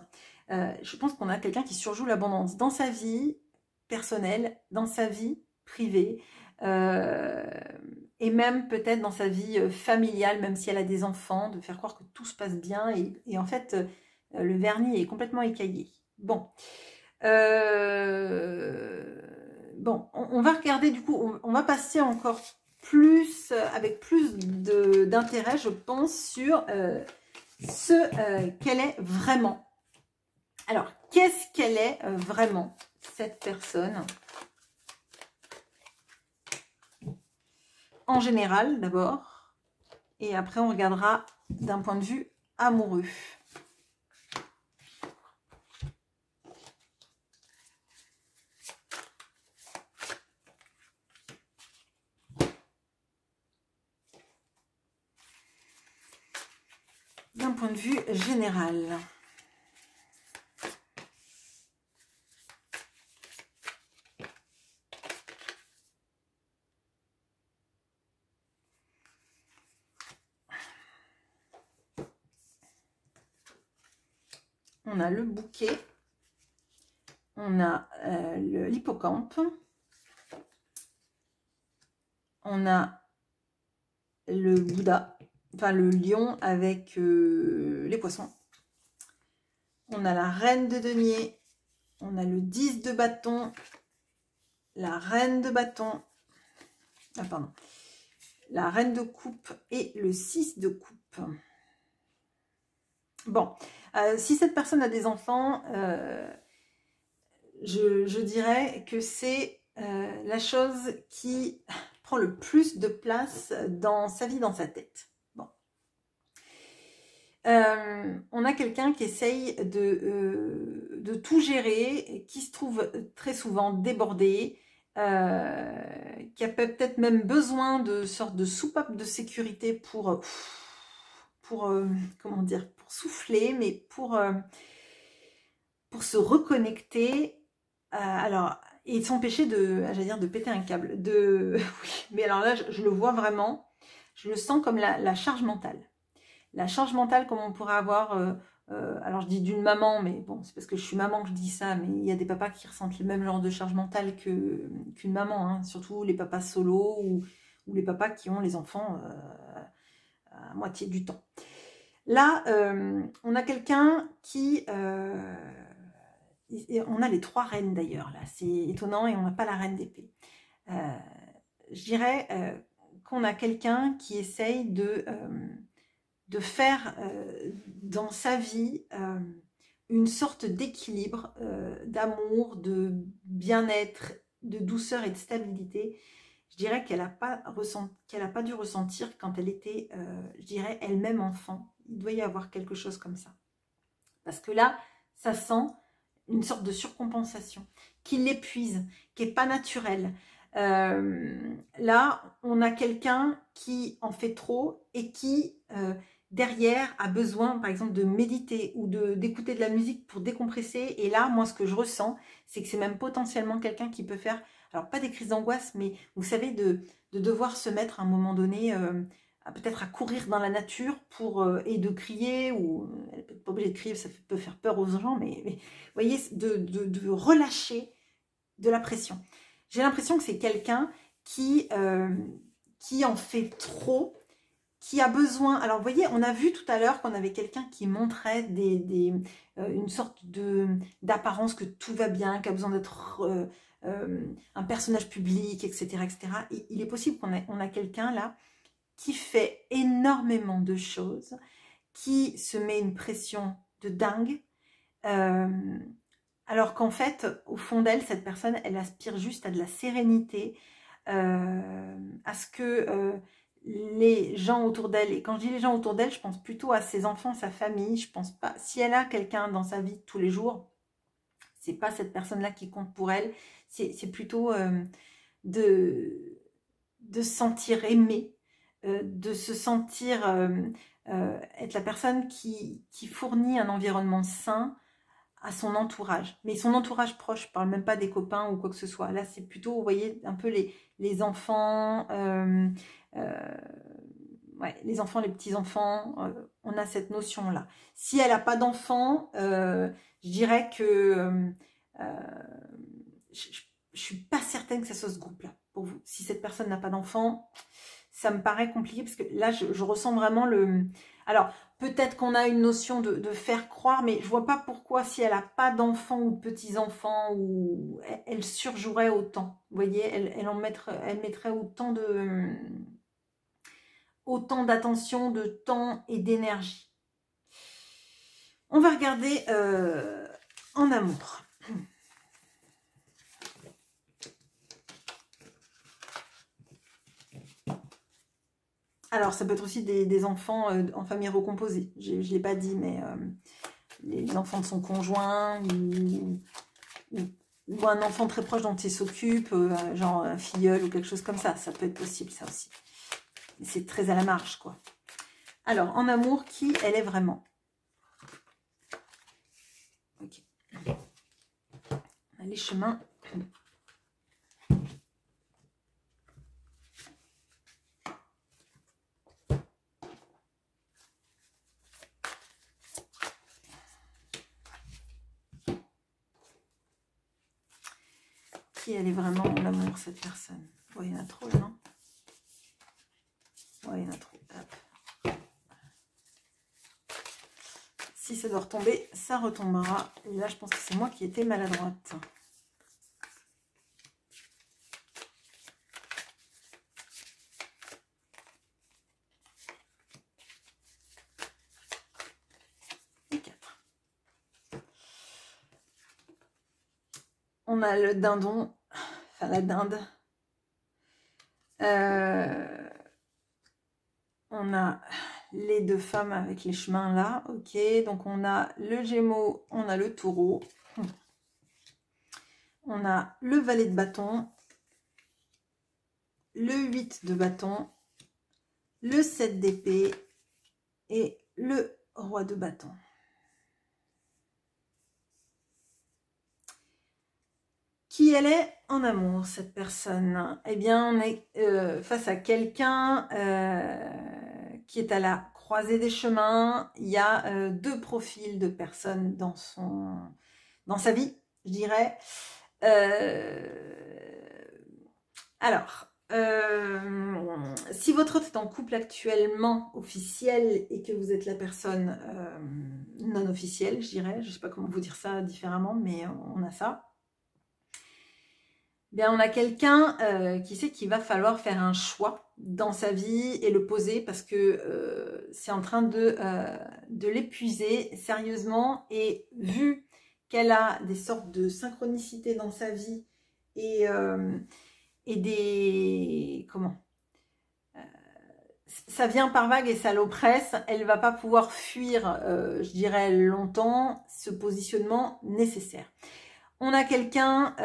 Speaker 1: Je pense qu'on a quelqu'un qui surjoue l'abondance dans sa vie personnelle, dans sa vie privée, et même peut-être dans sa vie familiale, même si elle a des enfants, de faire croire que tout se passe bien, et en fait, le vernis est complètement écaillé. Bon. Bon, on va regarder du coup, on va passer encore plus, avec plus d'intérêt, je pense, sur ce qu'elle est vraiment. Alors, qu'est-ce qu'elle est vraiment, cette personne? En général, d'abord, et après on regardera d'un point de vue amoureux. D'un point de vue général. On a le bouquet, on a l'hippocampe, on a le Bouddha, enfin le lion avec les poissons. On a la reine de denier, on a le 10 de bâton, la reine de bâton, la reine de coupe et le 6 de coupe. Bon, si cette personne a des enfants, je dirais que c'est la chose qui prend le plus de place dans sa vie, dans sa tête. Bon. On a quelqu'un qui essaye de tout gérer, qui se trouve très souvent débordé, qui a peut-être même besoin de sorte de soupape de sécurité pour comment dire, pour souffler, mais pour se reconnecter, alors, et s'empêcher j'allais dire, de péter un câble. Oui, mais alors là, je le vois vraiment, je le sens comme la charge mentale. La charge mentale comme on pourrait avoir, alors je dis d'une maman, mais bon, c'est parce que je suis maman que je dis ça, mais il y a des papas qui ressentent le même genre de charge mentale qu'une maman, hein, surtout les papas solos ou les papas qui ont les enfants à moitié du temps. Là, on a quelqu'un qui... on a les 3 reines d'ailleurs, là. C'est étonnant et on n'a pas la reine d'épée. Je dirais qu'on a quelqu'un qui essaye de faire dans sa vie une sorte d'équilibre, d'amour, de bien-être, de douceur et de stabilité. Je dirais qu'elle n'a pas dû ressentir quand elle était, je dirais, elle-même enfant. Il doit y avoir quelque chose comme ça. Parce que là, ça sent une sorte de surcompensation qui l'épuise, qui n'est pas naturelle. Là, on a quelqu'un qui en fait trop et qui, derrière, a besoin, par exemple, de méditer ou d'écouter de la musique pour décompresser. Et là, moi, ce que je ressens, c'est que c'est même potentiellement quelqu'un qui peut faire, alors pas des crises d'angoisse, mais vous savez, de devoir se mettre à un moment donné, peut-être à courir dans la nature et de crier, ou elle n'est pas obligée de crier, ça peut faire peur aux gens, mais vous voyez, de relâcher de la pression. J'ai l'impression que c'est quelqu'un qui en fait trop, qui a besoin... Alors, vous voyez, on a vu tout à l'heure qu'on avait quelqu'un qui montrait une sorte d'apparence que tout va bien, qui a besoin d'être un personnage public, etc. etc. Et il est possible qu'on a quelqu'un là qui fait énormément de choses, qui se met une pression de dingue, alors qu'en fait, au fond d'elle, cette personne, elle aspire juste à de la sérénité, à ce que les gens autour d'elle, et quand je dis les gens autour d'elle, je pense plutôt à ses enfants, sa famille, je pense pas, si elle a quelqu'un dans sa vie tous les jours, c'est pas cette personne-là qui compte pour elle, c'est plutôt de se sentir aimée, de se sentir être la personne qui fournit un environnement sain à son entourage. Mais son entourage proche, je ne parle même pas des copains ou quoi que ce soit. Là, c'est plutôt, vous voyez, un peu les enfants, ouais, les enfants, les petits-enfants, on a cette notion-là. Si elle n'a pas d'enfants, je dirais que je ne suis pas certaine que ça soit ce groupe-là pour vous. Si cette personne n'a pas d'enfants, ça me paraît compliqué parce que là, je ressens vraiment le... Alors, peut-être qu'on a une notion de faire croire, mais je vois pas pourquoi, si elle n'a pas d'enfants ou de petits-enfants, ou elle surjouerait autant. Vous voyez, elle mettrait autant d'attention, de temps et d'énergie. On va regarder en amour. Alors, ça peut être aussi des enfants en famille recomposée. Je ne l'ai pas dit, mais les enfants de son conjoint ou un enfant très proche dont il s'occupe, genre un filleul ou quelque chose comme ça. Ça peut être possible, ça aussi. C'est très à la marge, quoi. Alors, en amour, qui elle est vraiment? Ok. Les chemins... Qui elle est vraiment en amour, cette personne? Ouais, il y en a trop, là, non? Ouais, il y en a trop. Hop. Si ça doit retomber, ça retombera. Et là, je pense que c'est moi qui étais maladroite. Et 4. On a le dindon, enfin la dinde. On a les deux femmes avec les chemins là, ok. Donc on a le Gémeaux, on a le Taureau. On a le Valet de bâton, le 8 de bâton, le 7 d'épée et le Roi de bâton. Qui elle est en amour, cette personne? Eh bien, on est face à quelqu'un qui est à la croisée des chemins. Il y a deux profils de personnes dans sa vie, je dirais. Alors, si votre autre est en couple actuellement officiel et que vous êtes la personne non officielle, je dirais, je ne sais pas comment vous dire ça différemment, mais on a ça. Bien, on a quelqu'un qui sait qu'il va falloir faire un choix dans sa vie et le poser parce que c'est en train de l'épuiser sérieusement. Et vu qu'elle a des sortes de synchronicité dans sa vie et des... Comment ça vient par vague et ça l'oppresse, elle ne va pas pouvoir fuir, je dirais, longtemps ce positionnement nécessaire. On a quelqu'un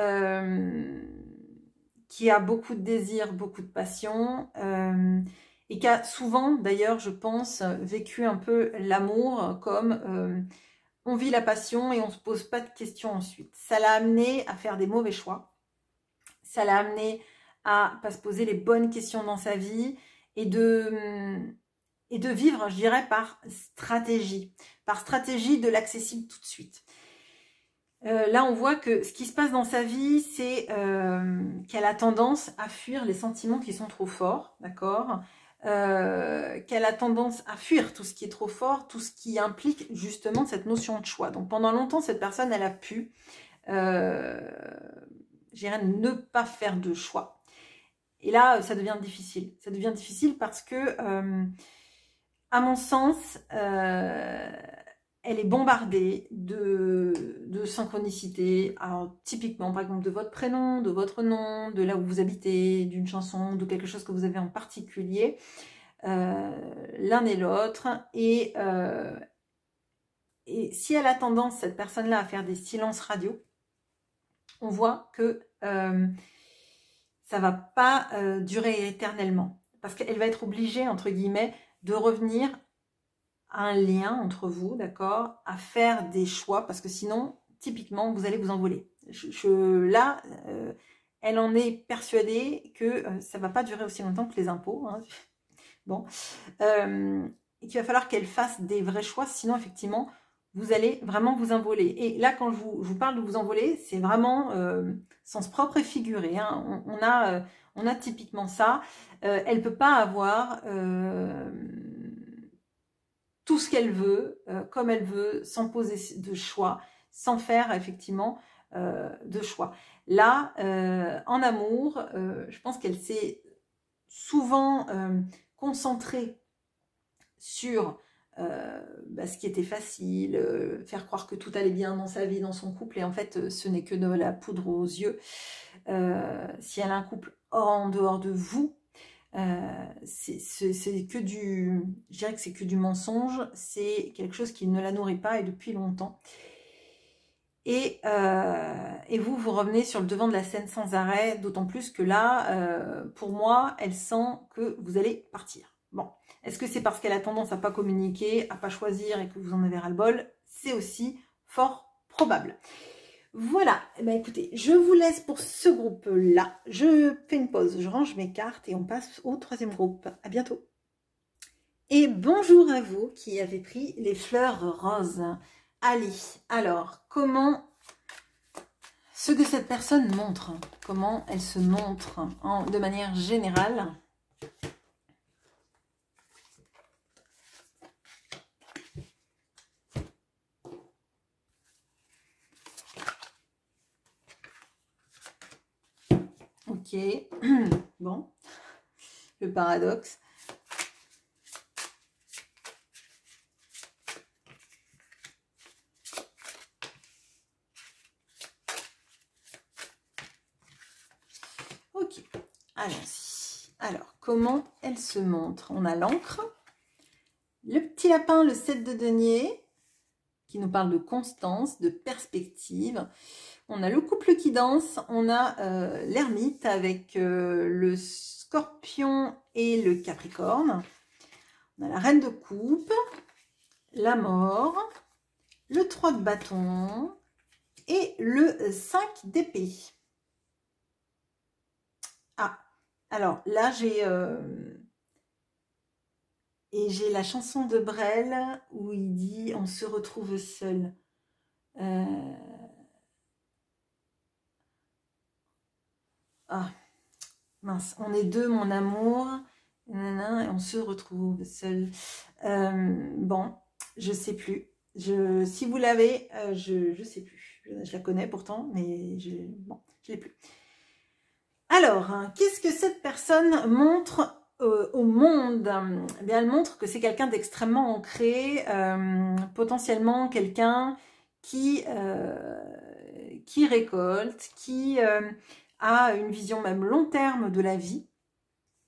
Speaker 1: qui a beaucoup de désir, beaucoup de passion, et qui a souvent, d'ailleurs, je pense, vécu un peu l'amour comme on vit la passion et on ne se pose pas de questions ensuite. Ça l'a amené à faire des mauvais choix, ça l'a amené à pas se poser les bonnes questions dans sa vie et de vivre, je dirais, par stratégie de l'accessible tout de suite. Là, on voit que ce qui se passe dans sa vie, c'est qu'elle a tendance à fuir les sentiments qui sont trop forts, d'accord, qu'elle a tendance à fuir tout ce qui est trop fort, tout ce qui implique justement cette notion de choix. Donc pendant longtemps, cette personne, elle a pu, je dirais, ne pas faire de choix. Et là, ça devient difficile. Ça devient difficile parce que, à mon sens, elle est bombardée de synchronicité. Alors, typiquement, par exemple, de votre prénom, de votre nom, de là où vous habitez, d'une chanson, de quelque chose que vous avez en particulier, l'un et l'autre. Et si elle a tendance, cette personne-là, à faire des silences radio, on voit que ça va pas durer éternellement. Parce qu'elle va être obligée, entre guillemets, de revenir un lien entre vous, d'accord, à faire des choix, parce que sinon, typiquement, vous allez vous envoler. Là, elle en est persuadée que ça va pas durer aussi longtemps que les impôts. Hein. Bon, et qu'il va falloir qu'elle fasse des vrais choix, sinon, effectivement, vous allez vraiment vous envoler. Et là, quand je vous parle de vous envoler, c'est vraiment sens propre et figuré. Hein. On a typiquement ça. Elle peut pas avoir tout ce qu'elle veut, comme elle veut, sans poser de choix, sans faire effectivement de choix. Là, en amour, je pense qu'elle s'est souvent concentrée sur ce qui était facile, faire croire que tout allait bien dans sa vie, dans son couple, et en fait, ce n'est que de la poudre aux yeux. Si elle a un couple en dehors de vous, c'est que du, je dirais que c'est que du mensonge, c'est quelque chose qui ne la nourrit pas et depuis longtemps. Et vous revenez sur le devant de la scène sans arrêt, d'autant plus que là, pour moi, elle sent que vous allez partir. Bon, est-ce que c'est parce qu'elle a tendance à pas communiquer, à pas choisir et que vous en avez ras-le-bol? C'est aussi fort probable. Voilà, eh bien, écoutez, je vous laisse pour ce groupe-là. Je fais une pause, je range mes cartes et on passe au troisième groupe. À bientôt. Et bonjour à vous qui avez pris les fleurs roses. Allez, alors, comment ce que cette personne montre, comment elle se montre de manière générale. Ok, bon, le paradoxe. Ok, allons-y. Alors, comment elle se montre? On a l'encre, le petit lapin, le 7 de denier, qui nous parle de constance, de perspective. On a le couple qui danse, on a l'ermite avec le scorpion et le capricorne. On a la reine de coupe, la mort, le 3 de bâton et le 5 d'épée. Ah, alors là j'ai la chanson de Brel où il dit « On se retrouve seul ». Ah, mince, on est deux, mon amour, nanana, et on se retrouve seul. Bon, je sais plus. Si vous l'avez, je sais plus. Je la connais pourtant, mais bon, je l'ai plus. Alors, qu'est-ce que cette personne montre au monde? Eh bien, elle montre que c'est quelqu'un d'extrêmement ancré, potentiellement quelqu'un qui récolte, qui a une vision même long terme de la vie,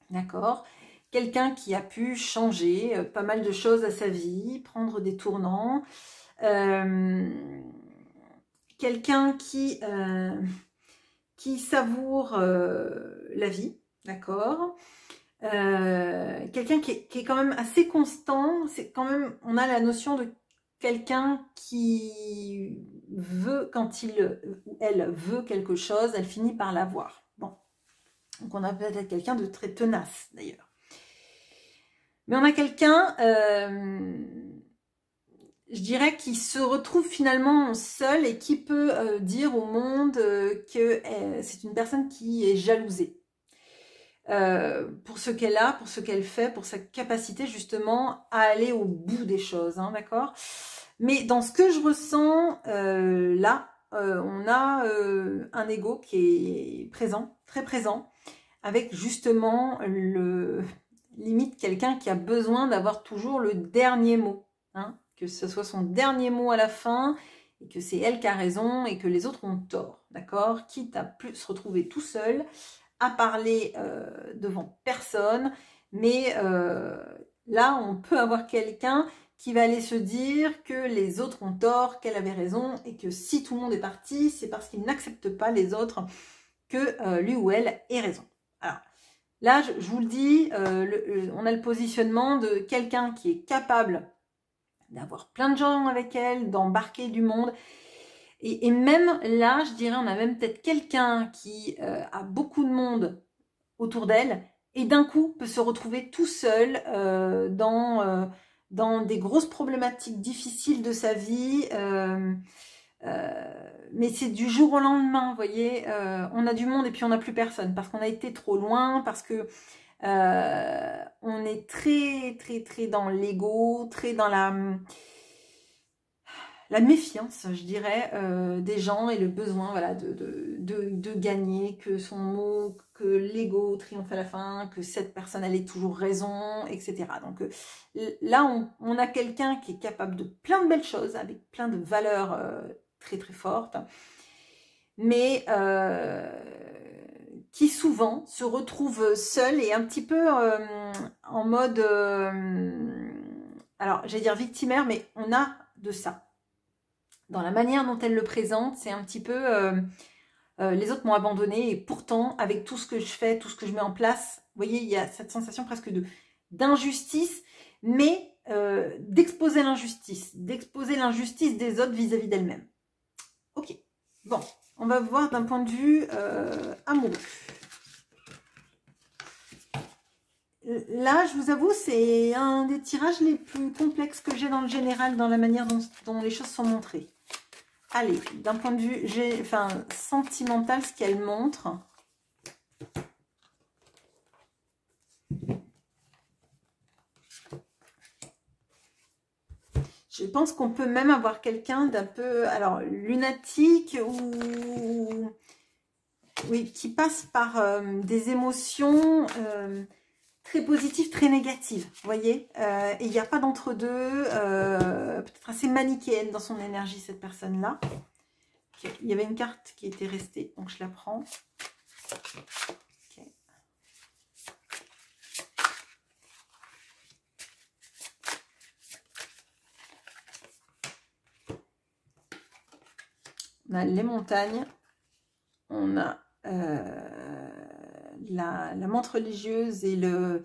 Speaker 1: d'accord? Quelqu'un qui a pu changer pas mal de choses à sa vie, prendre des tournants, quelqu'un qui qui savoure la vie, d'accord. Quelqu'un qui est quand même assez constant, c'est quand même, on a la notion de quelqu'un qui veut, quand il ou elle veut quelque chose, elle finit par l'avoir. Bon, donc on a peut-être quelqu'un de très tenace d'ailleurs. Mais on a quelqu'un, je dirais, qui se retrouve finalement seul et qui peut dire au monde que c'est une personne qui est jalousée. Pour ce qu'elle a, pour ce qu'elle fait, pour sa capacité justement à aller au bout des choses, hein, d'accord. Mais dans ce que je ressens là, on a un ego qui est présent, très présent, avec justement limite quelqu'un qui a besoin d'avoir toujours le dernier mot, hein, que ce soit son dernier mot à la fin, et que c'est elle qui a raison et que les autres ont tort, d'accord, quitte à plus se retrouver tout seul, à parler devant personne, mais là on peut avoir quelqu'un qui va aller se dire que les autres ont tort, qu'elle avait raison, et que si tout le monde est parti, c'est parce qu'il n'accepte pas les autres que lui ou elle ait raison. Alors là, je vous le dis, on a le positionnement de quelqu'un qui est capable d'avoir plein de gens avec elle, d'embarquer du monde. Et même là, je dirais, on a même peut-être quelqu'un qui a beaucoup de monde autour d'elle et d'un coup peut se retrouver tout seul dans des grosses problématiques difficiles de sa vie. Mais c'est du jour au lendemain, vous voyez, on a du monde et puis on n'a plus personne parce qu'on a été trop loin, parce que on est très très très dans l'ego, très dans la méfiance, je dirais, des gens et le besoin, voilà, de gagner, que son mot, que l'ego triomphe à la fin, que cette personne elle ait toujours raison, etc. Donc là, on a quelqu'un qui est capable de plein de belles choses, avec plein de valeurs très très fortes, mais qui souvent se retrouve seul et un petit peu en mode, alors j'allais dire victimaire, mais on a de ça. Dans la manière dont elle le présente, c'est un petit peu les autres m'ont abandonné et pourtant avec tout ce que je fais, tout ce que je mets en place, vous voyez, il y a cette sensation presque d'injustice, mais d'exposer l'injustice des autres vis-à-vis d'elle-même. Ok, bon, on va voir d'un point de vue amoureux. Là, je vous avoue, c'est un des tirages les plus complexes que j'ai dans le général, dans la manière dont les choses sont montrées. Allez, d'un point de vue sentimental, ce qu'elle montre. Je pense qu'on peut même avoir quelqu'un d'un peu, alors, lunatique ou oui, qui passe par des émotions très positives, très négatives, vous voyez. Et il n'y a pas d'entre-deux, peut-être assez manichéenne dans son énergie, cette personne-là. Okay. Il y avait une carte qui était restée, donc je la prends. Okay. On a les montagnes, on a la menthe religieuse et le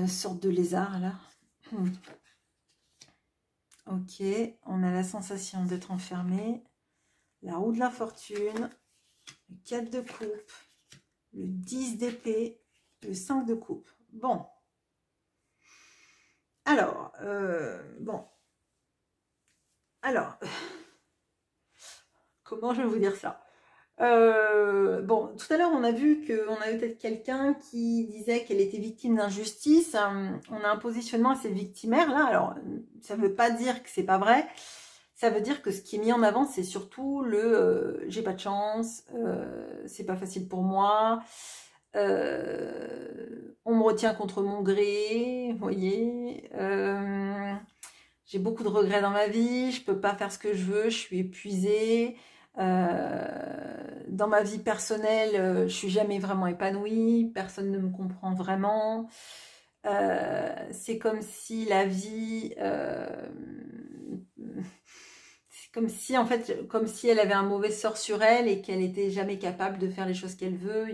Speaker 1: sorte de lézard là. Ok, on a la sensation d'être enfermé, la roue de la fortune, le 4 de coupe, le 10 d'épée, le 5 de coupe. Bon. Alors, comment je vais vous dire ça? Bon, tout à l'heure, on a vu qu'on avait peut-être quelqu'un qui disait qu'elle était victime d'injustice. On a un positionnement assez victimaire, là. Alors, ça ne veut pas dire que c'est pas vrai. Ça veut dire que ce qui est mis en avant, c'est surtout le j'ai pas de chance, c'est pas facile pour moi, on me retient contre mon gré, vous voyez. J'ai beaucoup de regrets dans ma vie, je peux pas faire ce que je veux, je suis épuisée. Dans ma vie personnelle, je suis jamais vraiment épanouie, personne ne me comprend vraiment. C'est comme si la vie, Comme si, en fait, comme si elle avait un mauvais sort sur elle et qu'elle n'était jamais capable de faire les choses qu'elle veut.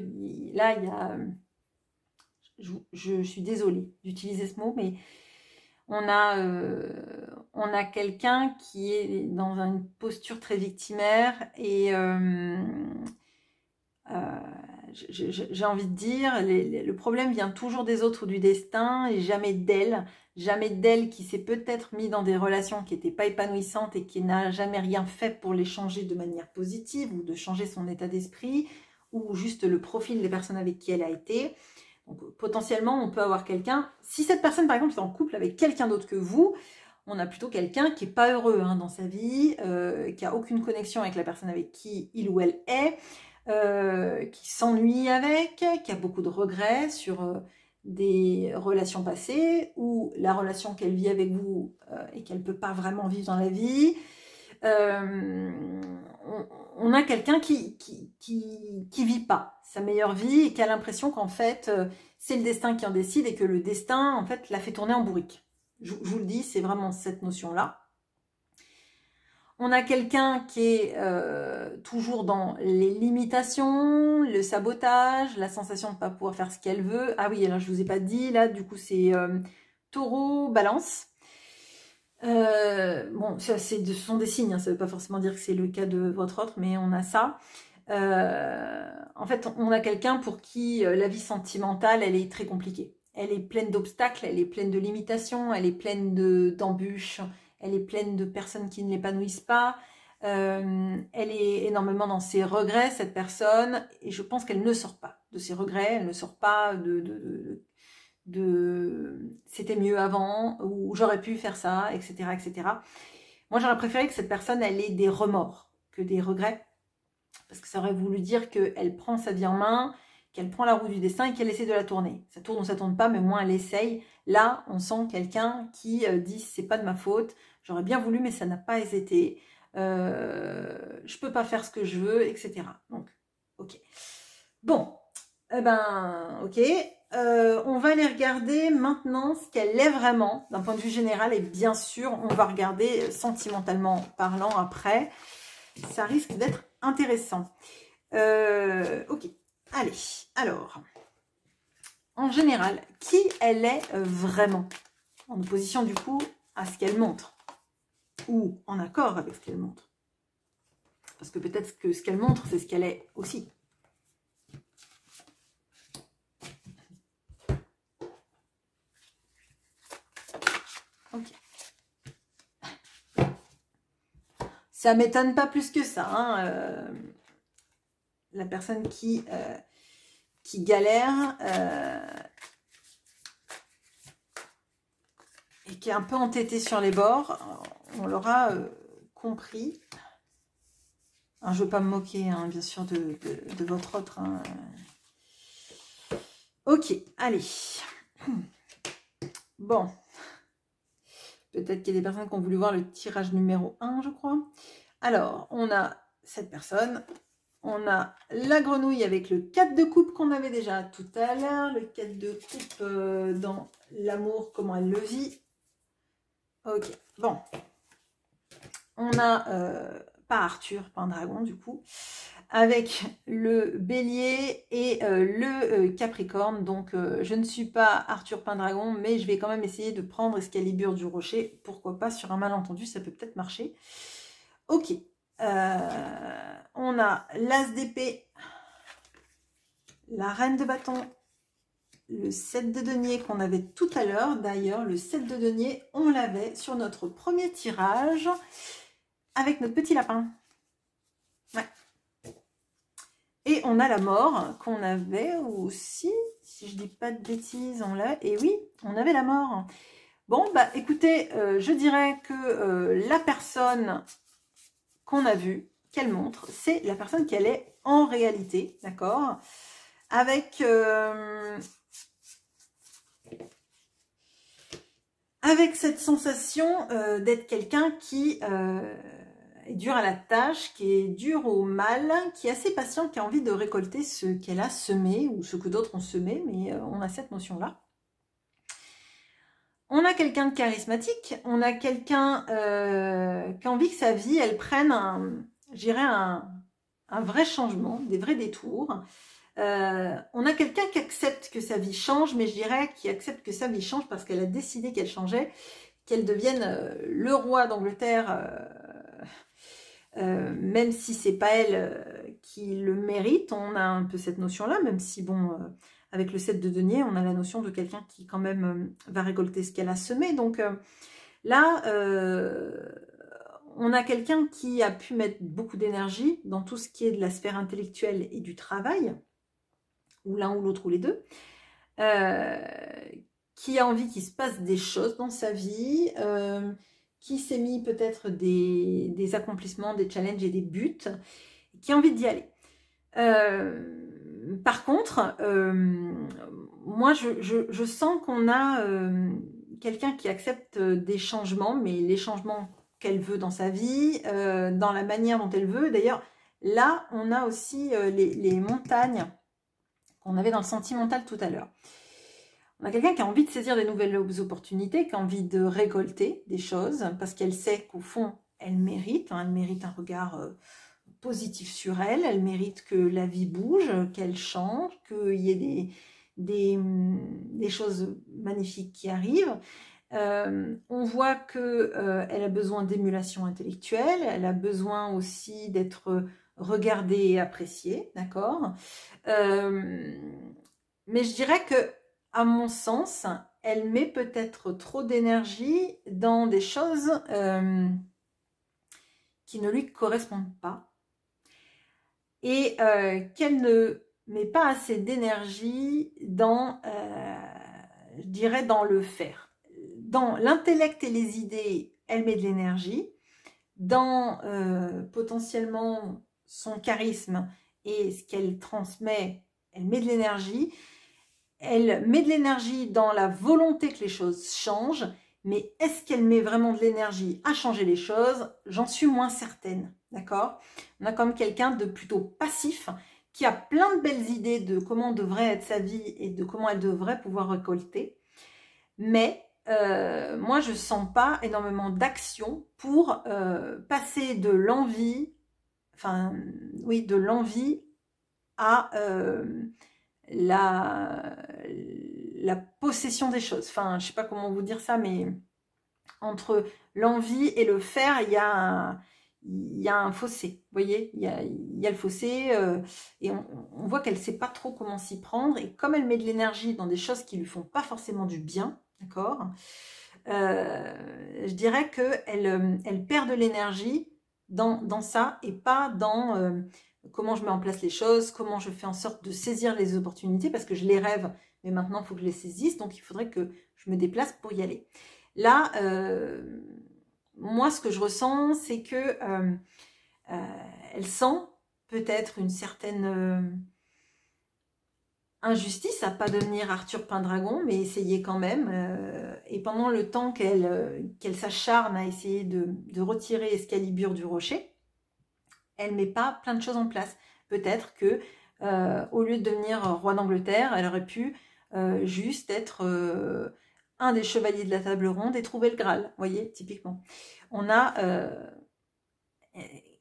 Speaker 1: Là, il y a... Je suis désolée d'utiliser ce mot, mais on a quelqu'un qui est dans une posture très victimaire et j'ai envie de dire, le problème vient toujours des autres ou du destin et jamais d'elle. Jamais d'elle qui s'est peut-être mis dans des relations qui n'étaient pas épanouissantes et qui n'a jamais rien fait pour les changer de manière positive ou de changer son état d'esprit ou juste le profil des personnes avec qui elle a été. Donc potentiellement, on peut avoir quelqu'un, si cette personne par exemple est en couple avec quelqu'un d'autre que vous, on a plutôt quelqu'un qui n'est pas heureux dans sa vie, qui n'a aucune connexion avec la personne avec qui il ou elle est, qui s'ennuie avec, qui a beaucoup de regrets sur des relations passées ou la relation qu'elle vit avec vous et qu'elle ne peut pas vraiment vivre dans la vie. On a quelqu'un qui vit pas sa meilleure vie et qui a l'impression qu'en fait c'est le destin qui en décide et que le destin en fait l'a fait tourner en bourrique. Je vous le dis, c'est vraiment cette notion-là. On a quelqu'un qui est toujours dans les limitations, le sabotage, la sensation de ne pas pouvoir faire ce qu'elle veut. Ah oui, alors je ne vous ai pas dit, là, du coup, c'est taureau, balance. Bon, ce sont des signes, ça ne veut pas forcément dire que c'est le cas de votre autre, mais on a ça. En fait, on a quelqu'un pour qui la vie sentimentale, elle est très compliquée. Elle est pleine d'obstacles, elle est pleine de limitations, elle est pleine d'embûches. Elle est pleine de personnes qui ne l'épanouissent pas. Elle est énormément dans ses regrets, cette personne. Et je pense qu'elle ne sort pas de ses regrets. Elle ne sort pas de c'était mieux avant, ou j'aurais pu faire ça, etc., etc. Moi, j'aurais préféré que cette personne, elle ait des remords que des regrets. Parce que ça aurait voulu dire qu'elle prend sa vie en main, qu'elle prend la roue du destin et qu'elle essaie de la tourner. Ça tourne ou ça tourne pas, mais au moins elle essaye. Là, on sent quelqu'un qui dit c'est pas de ma faute, j'aurais bien voulu, mais ça n'a pas été. Je peux pas faire ce que je veux, etc. Donc, ok. Bon, eh ben, ok. On va aller regarder maintenant ce qu'elle est vraiment, d'un point de vue général, et bien sûr, on va regarder sentimentalement parlant après. Ça risque d'être intéressant. Ok. Allez, alors, en général, qui elle est vraiment, en opposition du coup à ce qu'elle montre, ou en accord avec ce qu'elle montre. Parce que peut-être que ce qu'elle montre, c'est ce qu'elle est aussi. Ok. Ça m'étonne pas plus que ça. La personne qui galère et qui est un peu entêtée sur les bords, on l'aura compris. Je ne veux pas me moquer, bien sûr, de votre autre. Ok, allez. Bon. Peut-être qu'il y a des personnes qui ont voulu voir le tirage numéro 1, je crois. Alors, on a cette personne. On a la grenouille avec le 4 de coupe qu'on avait déjà tout à l'heure. Le 4 de coupe dans l'amour, comment elle le vit. Ok, bon. On a, pas Arthur, pas un dragon du coup, avec le bélier et le capricorne. Donc, je ne suis pas Arthur Pendragon, mais je vais quand même essayer de prendre Excalibur du rocher. Pourquoi pas, sur un malentendu, ça peut peut-être marcher. Ok. On a l'as d'épée, la reine de bâton, le 7 de denier qu'on avait tout à l'heure. D'ailleurs, le 7 de denier, on l'avait sur notre premier tirage avec notre petit lapin. Ouais. Et on a la mort qu'on avait aussi, si je dis pas de bêtises, on l'a. Et oui, on avait la mort. Bon, bah écoutez, je dirais que la personne qu'on a vue, qu'elle montre, c'est la personne qu'elle est en réalité, d'accord? Avec cette sensation d'être quelqu'un qui est dur à la tâche, qui est dur au mal, qui est assez patient, qui a envie de récolter ce qu'elle a semé ou ce que d'autres ont semé, mais on a cette notion-là. On a quelqu'un de charismatique, on a quelqu'un qui a envie que sa vie, elle prenne je dirais un vrai changement, des vrais détours. On a quelqu'un qui accepte que sa vie change, mais je dirais qui accepte que sa vie change parce qu'elle a décidé qu'elle changeait, qu'elle devienne le roi d'Angleterre, même si c'est pas elle qui le mérite. On a un peu cette notion-là, même si bon, avec le 7 de denier, on a la notion de quelqu'un qui quand même va récolter ce qu'elle a semé. Donc là, on a quelqu'un qui a pu mettre beaucoup d'énergie dans tout ce qui est de la sphère intellectuelle et du travail, ou l'un ou l'autre ou les deux, qui a envie qu'il se passe des choses dans sa vie, qui s'est mis peut-être des accomplissements, des challenges et des buts, qui a envie d'y aller. Par contre, moi je sens qu'on a quelqu'un qui accepte des changements, mais les changements qu'elle veut dans sa vie, dans la manière dont elle veut. D'ailleurs, là, on a aussi les montagnes qu'on avait dans le sentimental tout à l'heure. On a quelqu'un qui a envie de saisir des nouvelles opportunités, qui a envie de récolter des choses, parce qu'elle sait qu'au fond, elle mérite un regard positif sur elle, elle mérite que la vie bouge, qu'elle change, qu'il y ait des choses magnifiques qui arrivent. On voit qu'elle a besoin d'émulation intellectuelle, elle a besoin aussi d'être regardée et appréciée, d'accord, mais je dirais que, à mon sens, elle met peut-être trop d'énergie dans des choses qui ne lui correspondent pas et qu'elle ne met pas assez d'énergie dans, je dirais, dans le faire. Dans l'intellect et les idées, elle met de l'énergie. Dans potentiellement son charisme et ce qu'elle transmet, elle met de l'énergie. Elle met de l'énergie dans la volonté que les choses changent, mais est-ce qu'elle met vraiment de l'énergie à changer les choses? J'en suis moins certaine, d'accord? On a comme quelqu'un de plutôt passif, qui a plein de belles idées de comment devrait être sa vie et de comment elle devrait pouvoir récolter, mais moi je sens pas énormément d'action pour passer de l'envie, enfin oui, de l'envie à la possession des choses. Enfin, je sais pas comment vous dire ça, mais entre l'envie et le faire, il y a un fossé. Vous voyez, il y a le fossé et on voit qu'elle ne sait pas trop comment s'y prendre. Et comme elle met de l'énergie dans des choses qui lui font pas forcément du bien, d'accord, je dirais qu'elle elle perd de l'énergie dans ça et pas dans comment je mets en place les choses, comment je fais en sorte de saisir les opportunités, parce que je les rêve, mais maintenant il faut que je les saisisse, donc il faudrait que je me déplace pour y aller. Là, moi ce que je ressens, c'est que elle sent peut-être une certaine injustice à pas devenir Arthur Pendragon, mais essayer quand même. Et pendant le temps qu'elle s'acharne à essayer de retirer Excalibur du rocher, elle met pas plein de choses en place. Peut-être que au lieu de devenir roi d'Angleterre, elle aurait pu juste être un des chevaliers de la table ronde et trouver le Graal. Vous voyez, typiquement. On a...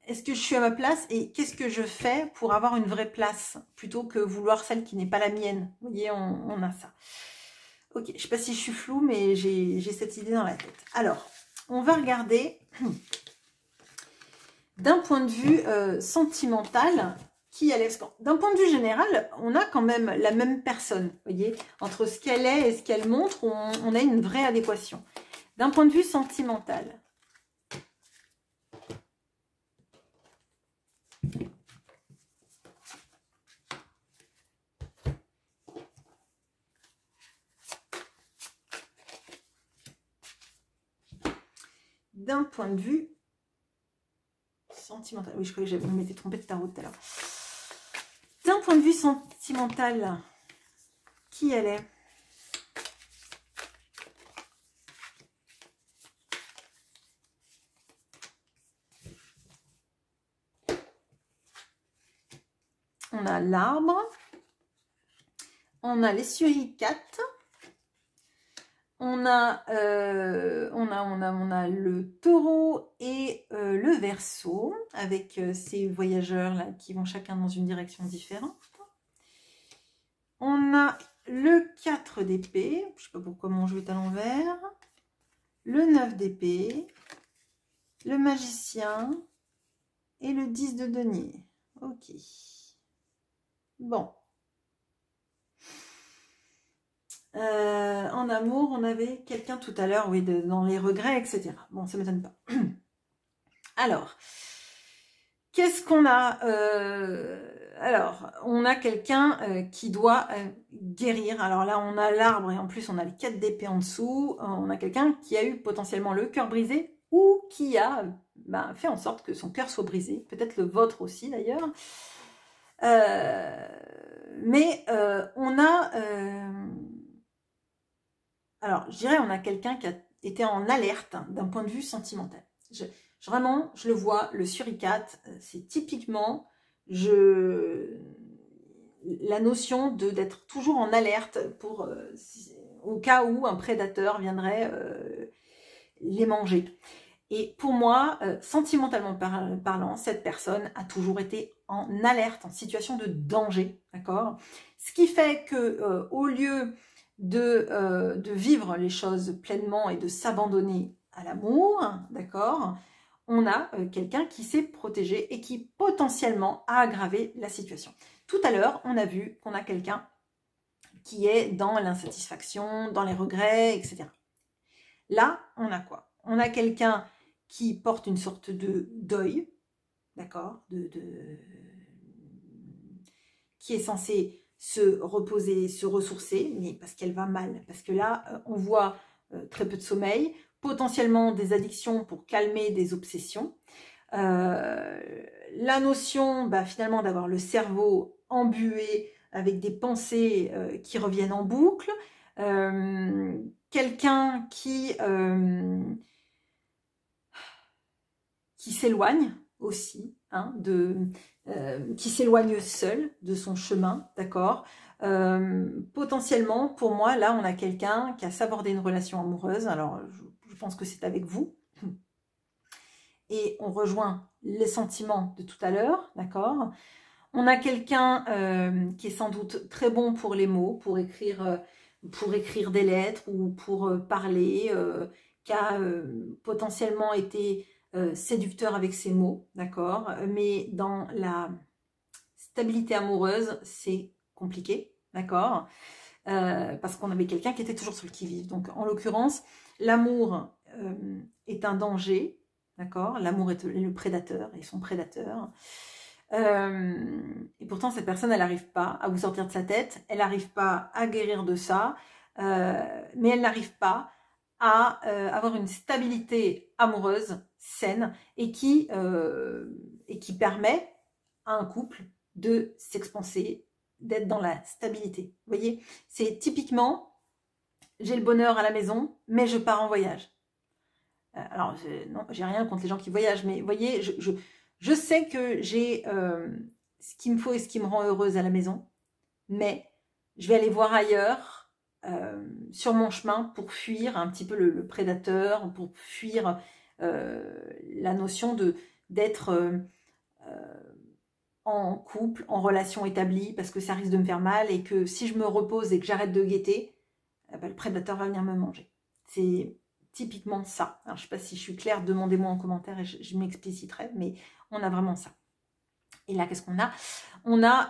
Speaker 1: est-ce que je suis à ma place et qu'est-ce que je fais pour avoir une vraie place plutôt que vouloir celle qui n'est pas la mienne? Vous voyez, on a ça. Ok, je ne sais pas si je suis floue, mais j'ai cette idée dans la tête. Alors, on va regarder d'un point de vue sentimental qui elle est. D'un point de vue général, on a quand même la même personne. Vous voyez, entre ce qu'elle est et ce qu'elle montre, on a une vraie adéquation. D'un point de vue sentimental. D'un point de vue sentimental. Oui, je croyais que je m'étais trompée de tarot tout à l'heure. D'un point de vue sentimental, qui elle est? On a l'arbre, on a les suricate, On a le taureau et le verseau, avec ces voyageurs là qui vont chacun dans une direction différente. On a le 4 d'épée, je ne sais pas pourquoi mon jeu est à l'envers, le 9 d'épée, le magicien et le 10 de denier. Ok. Bon. En amour, on avait quelqu'un tout à l'heure, oui, dans les regrets, etc. Bon, ça ne m'étonne pas. Alors, qu'est-ce qu'on a alors, on a quelqu'un qui doit guérir. Alors là, on a l'arbre et en plus, on a les 4 d'épée en dessous. On a quelqu'un qui a eu potentiellement le cœur brisé ou qui a fait en sorte que son cœur soit brisé. Peut-être le vôtre aussi, d'ailleurs. Mais on a... alors, je dirais, on a quelqu'un qui a été en alerte d'un point de vue sentimental. Vraiment, je le vois, le suricate, c'est typiquement la notion d'être toujours en alerte pour au cas où un prédateur viendrait les manger. Et pour moi, sentimentalement parlant, cette personne a toujours été en alerte, en situation de danger, d'accord? Ce qui fait que au lieu de vivre les choses pleinement et de s'abandonner à l'amour, d'accord, on a quelqu'un qui s'est protégé et qui potentiellement a aggravé la situation. Tout à l'heure, on a vu qu'on a quelqu'un qui est dans l'insatisfaction, dans les regrets, etc. Là, on a quoi? On a quelqu'un qui porte une sorte de deuil, d'accord, qui est censé se reposer, se ressourcer, mais parce qu'elle va mal. Parce que là, on voit très peu de sommeil, potentiellement des addictions pour calmer des obsessions. La notion, finalement, d'avoir le cerveau embué avec des pensées qui reviennent en boucle. Quelqu'un qui s'éloigne aussi, hein, qui s'éloigne seul de son chemin, d'accord. Potentiellement, pour moi, là, on a quelqu'un qui a sabordé une relation amoureuse. Alors, je pense que c'est avec vous. Et on rejoint les sentiments de tout à l'heure, d'accord. On a quelqu'un qui est sans doute très bon pour les mots, pour écrire des lettres ou pour parler, qui a potentiellement été séducteur avec ses mots, d'accord. Mais dans la stabilité amoureuse, c'est compliqué, d'accord. Parce qu'on avait quelqu'un qui était toujours sur le qui-vive. Donc, en l'occurrence, l'amour est un danger, d'accord. L'amour est le prédateur et son prédateur. Et pourtant, cette personne, elle n'arrive pas à vous sortir de sa tête, elle n'arrive pas à guérir de ça, mais elle n'arrive pas à avoir une stabilité amoureuse saine et qui permet à un couple de s'expanser, d'être dans la stabilité. Vous voyez, c'est typiquement, j'ai le bonheur à la maison, mais je pars en voyage. Alors, non, j'ai rien contre les gens qui voyagent, mais vous voyez, je sais que j'ai ce qu'il me faut et ce qui me rend heureuse à la maison, mais je vais aller voir ailleurs sur mon chemin pour fuir un petit peu le prédateur, pour fuir la notion d'être en couple, en relation établie, parce que ça risque de me faire mal et que si je me repose et que j'arrête de guetter, le prédateur va venir me manger. C'est typiquement ça. Alors, je ne sais pas si je suis claire, demandez-moi en commentaire et je m'expliciterai, mais on a vraiment ça. Et là, qu'est-ce qu'on a? On a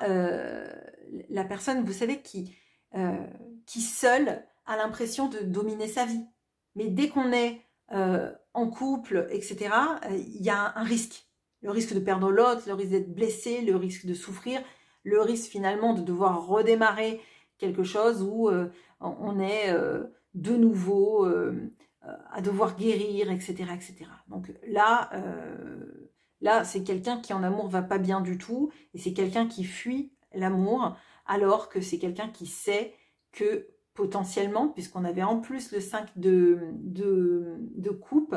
Speaker 1: la personne, vous savez, qui seule a l'impression de dominer sa vie. Mais dès qu'on est en couple, etc., il y a un risque. Le risque de perdre l'autre, le risque d'être blessé, le risque de souffrir, le risque finalement de devoir redémarrer quelque chose où on est de nouveau à devoir guérir, etc., etc. Donc là, c'est quelqu'un qui en amour va pas bien du tout et c'est quelqu'un qui fuit l'amour alors que c'est quelqu'un qui sait que potentiellement, puisqu'on avait en plus le 5 de coupe,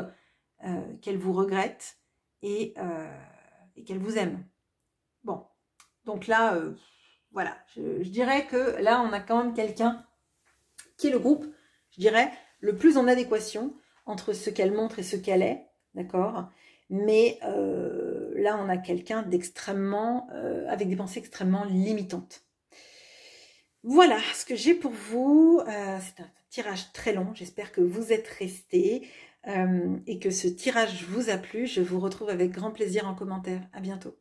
Speaker 1: qu'elle vous regrette et qu'elle vous aime. Bon, donc là, voilà, je dirais que là, on a quand même quelqu'un qui est le groupe, je dirais, le plus en adéquation entre ce qu'elle montre et ce qu'elle est, d'accord? Mais là, on a quelqu'un d'extrêmement, avec des pensées extrêmement limitantes. Voilà ce que j'ai pour vous. C'est un tirage très long. J'espère que vous êtes restés et que ce tirage vous a plu. Je vous retrouve avec grand plaisir en commentaire. À bientôt.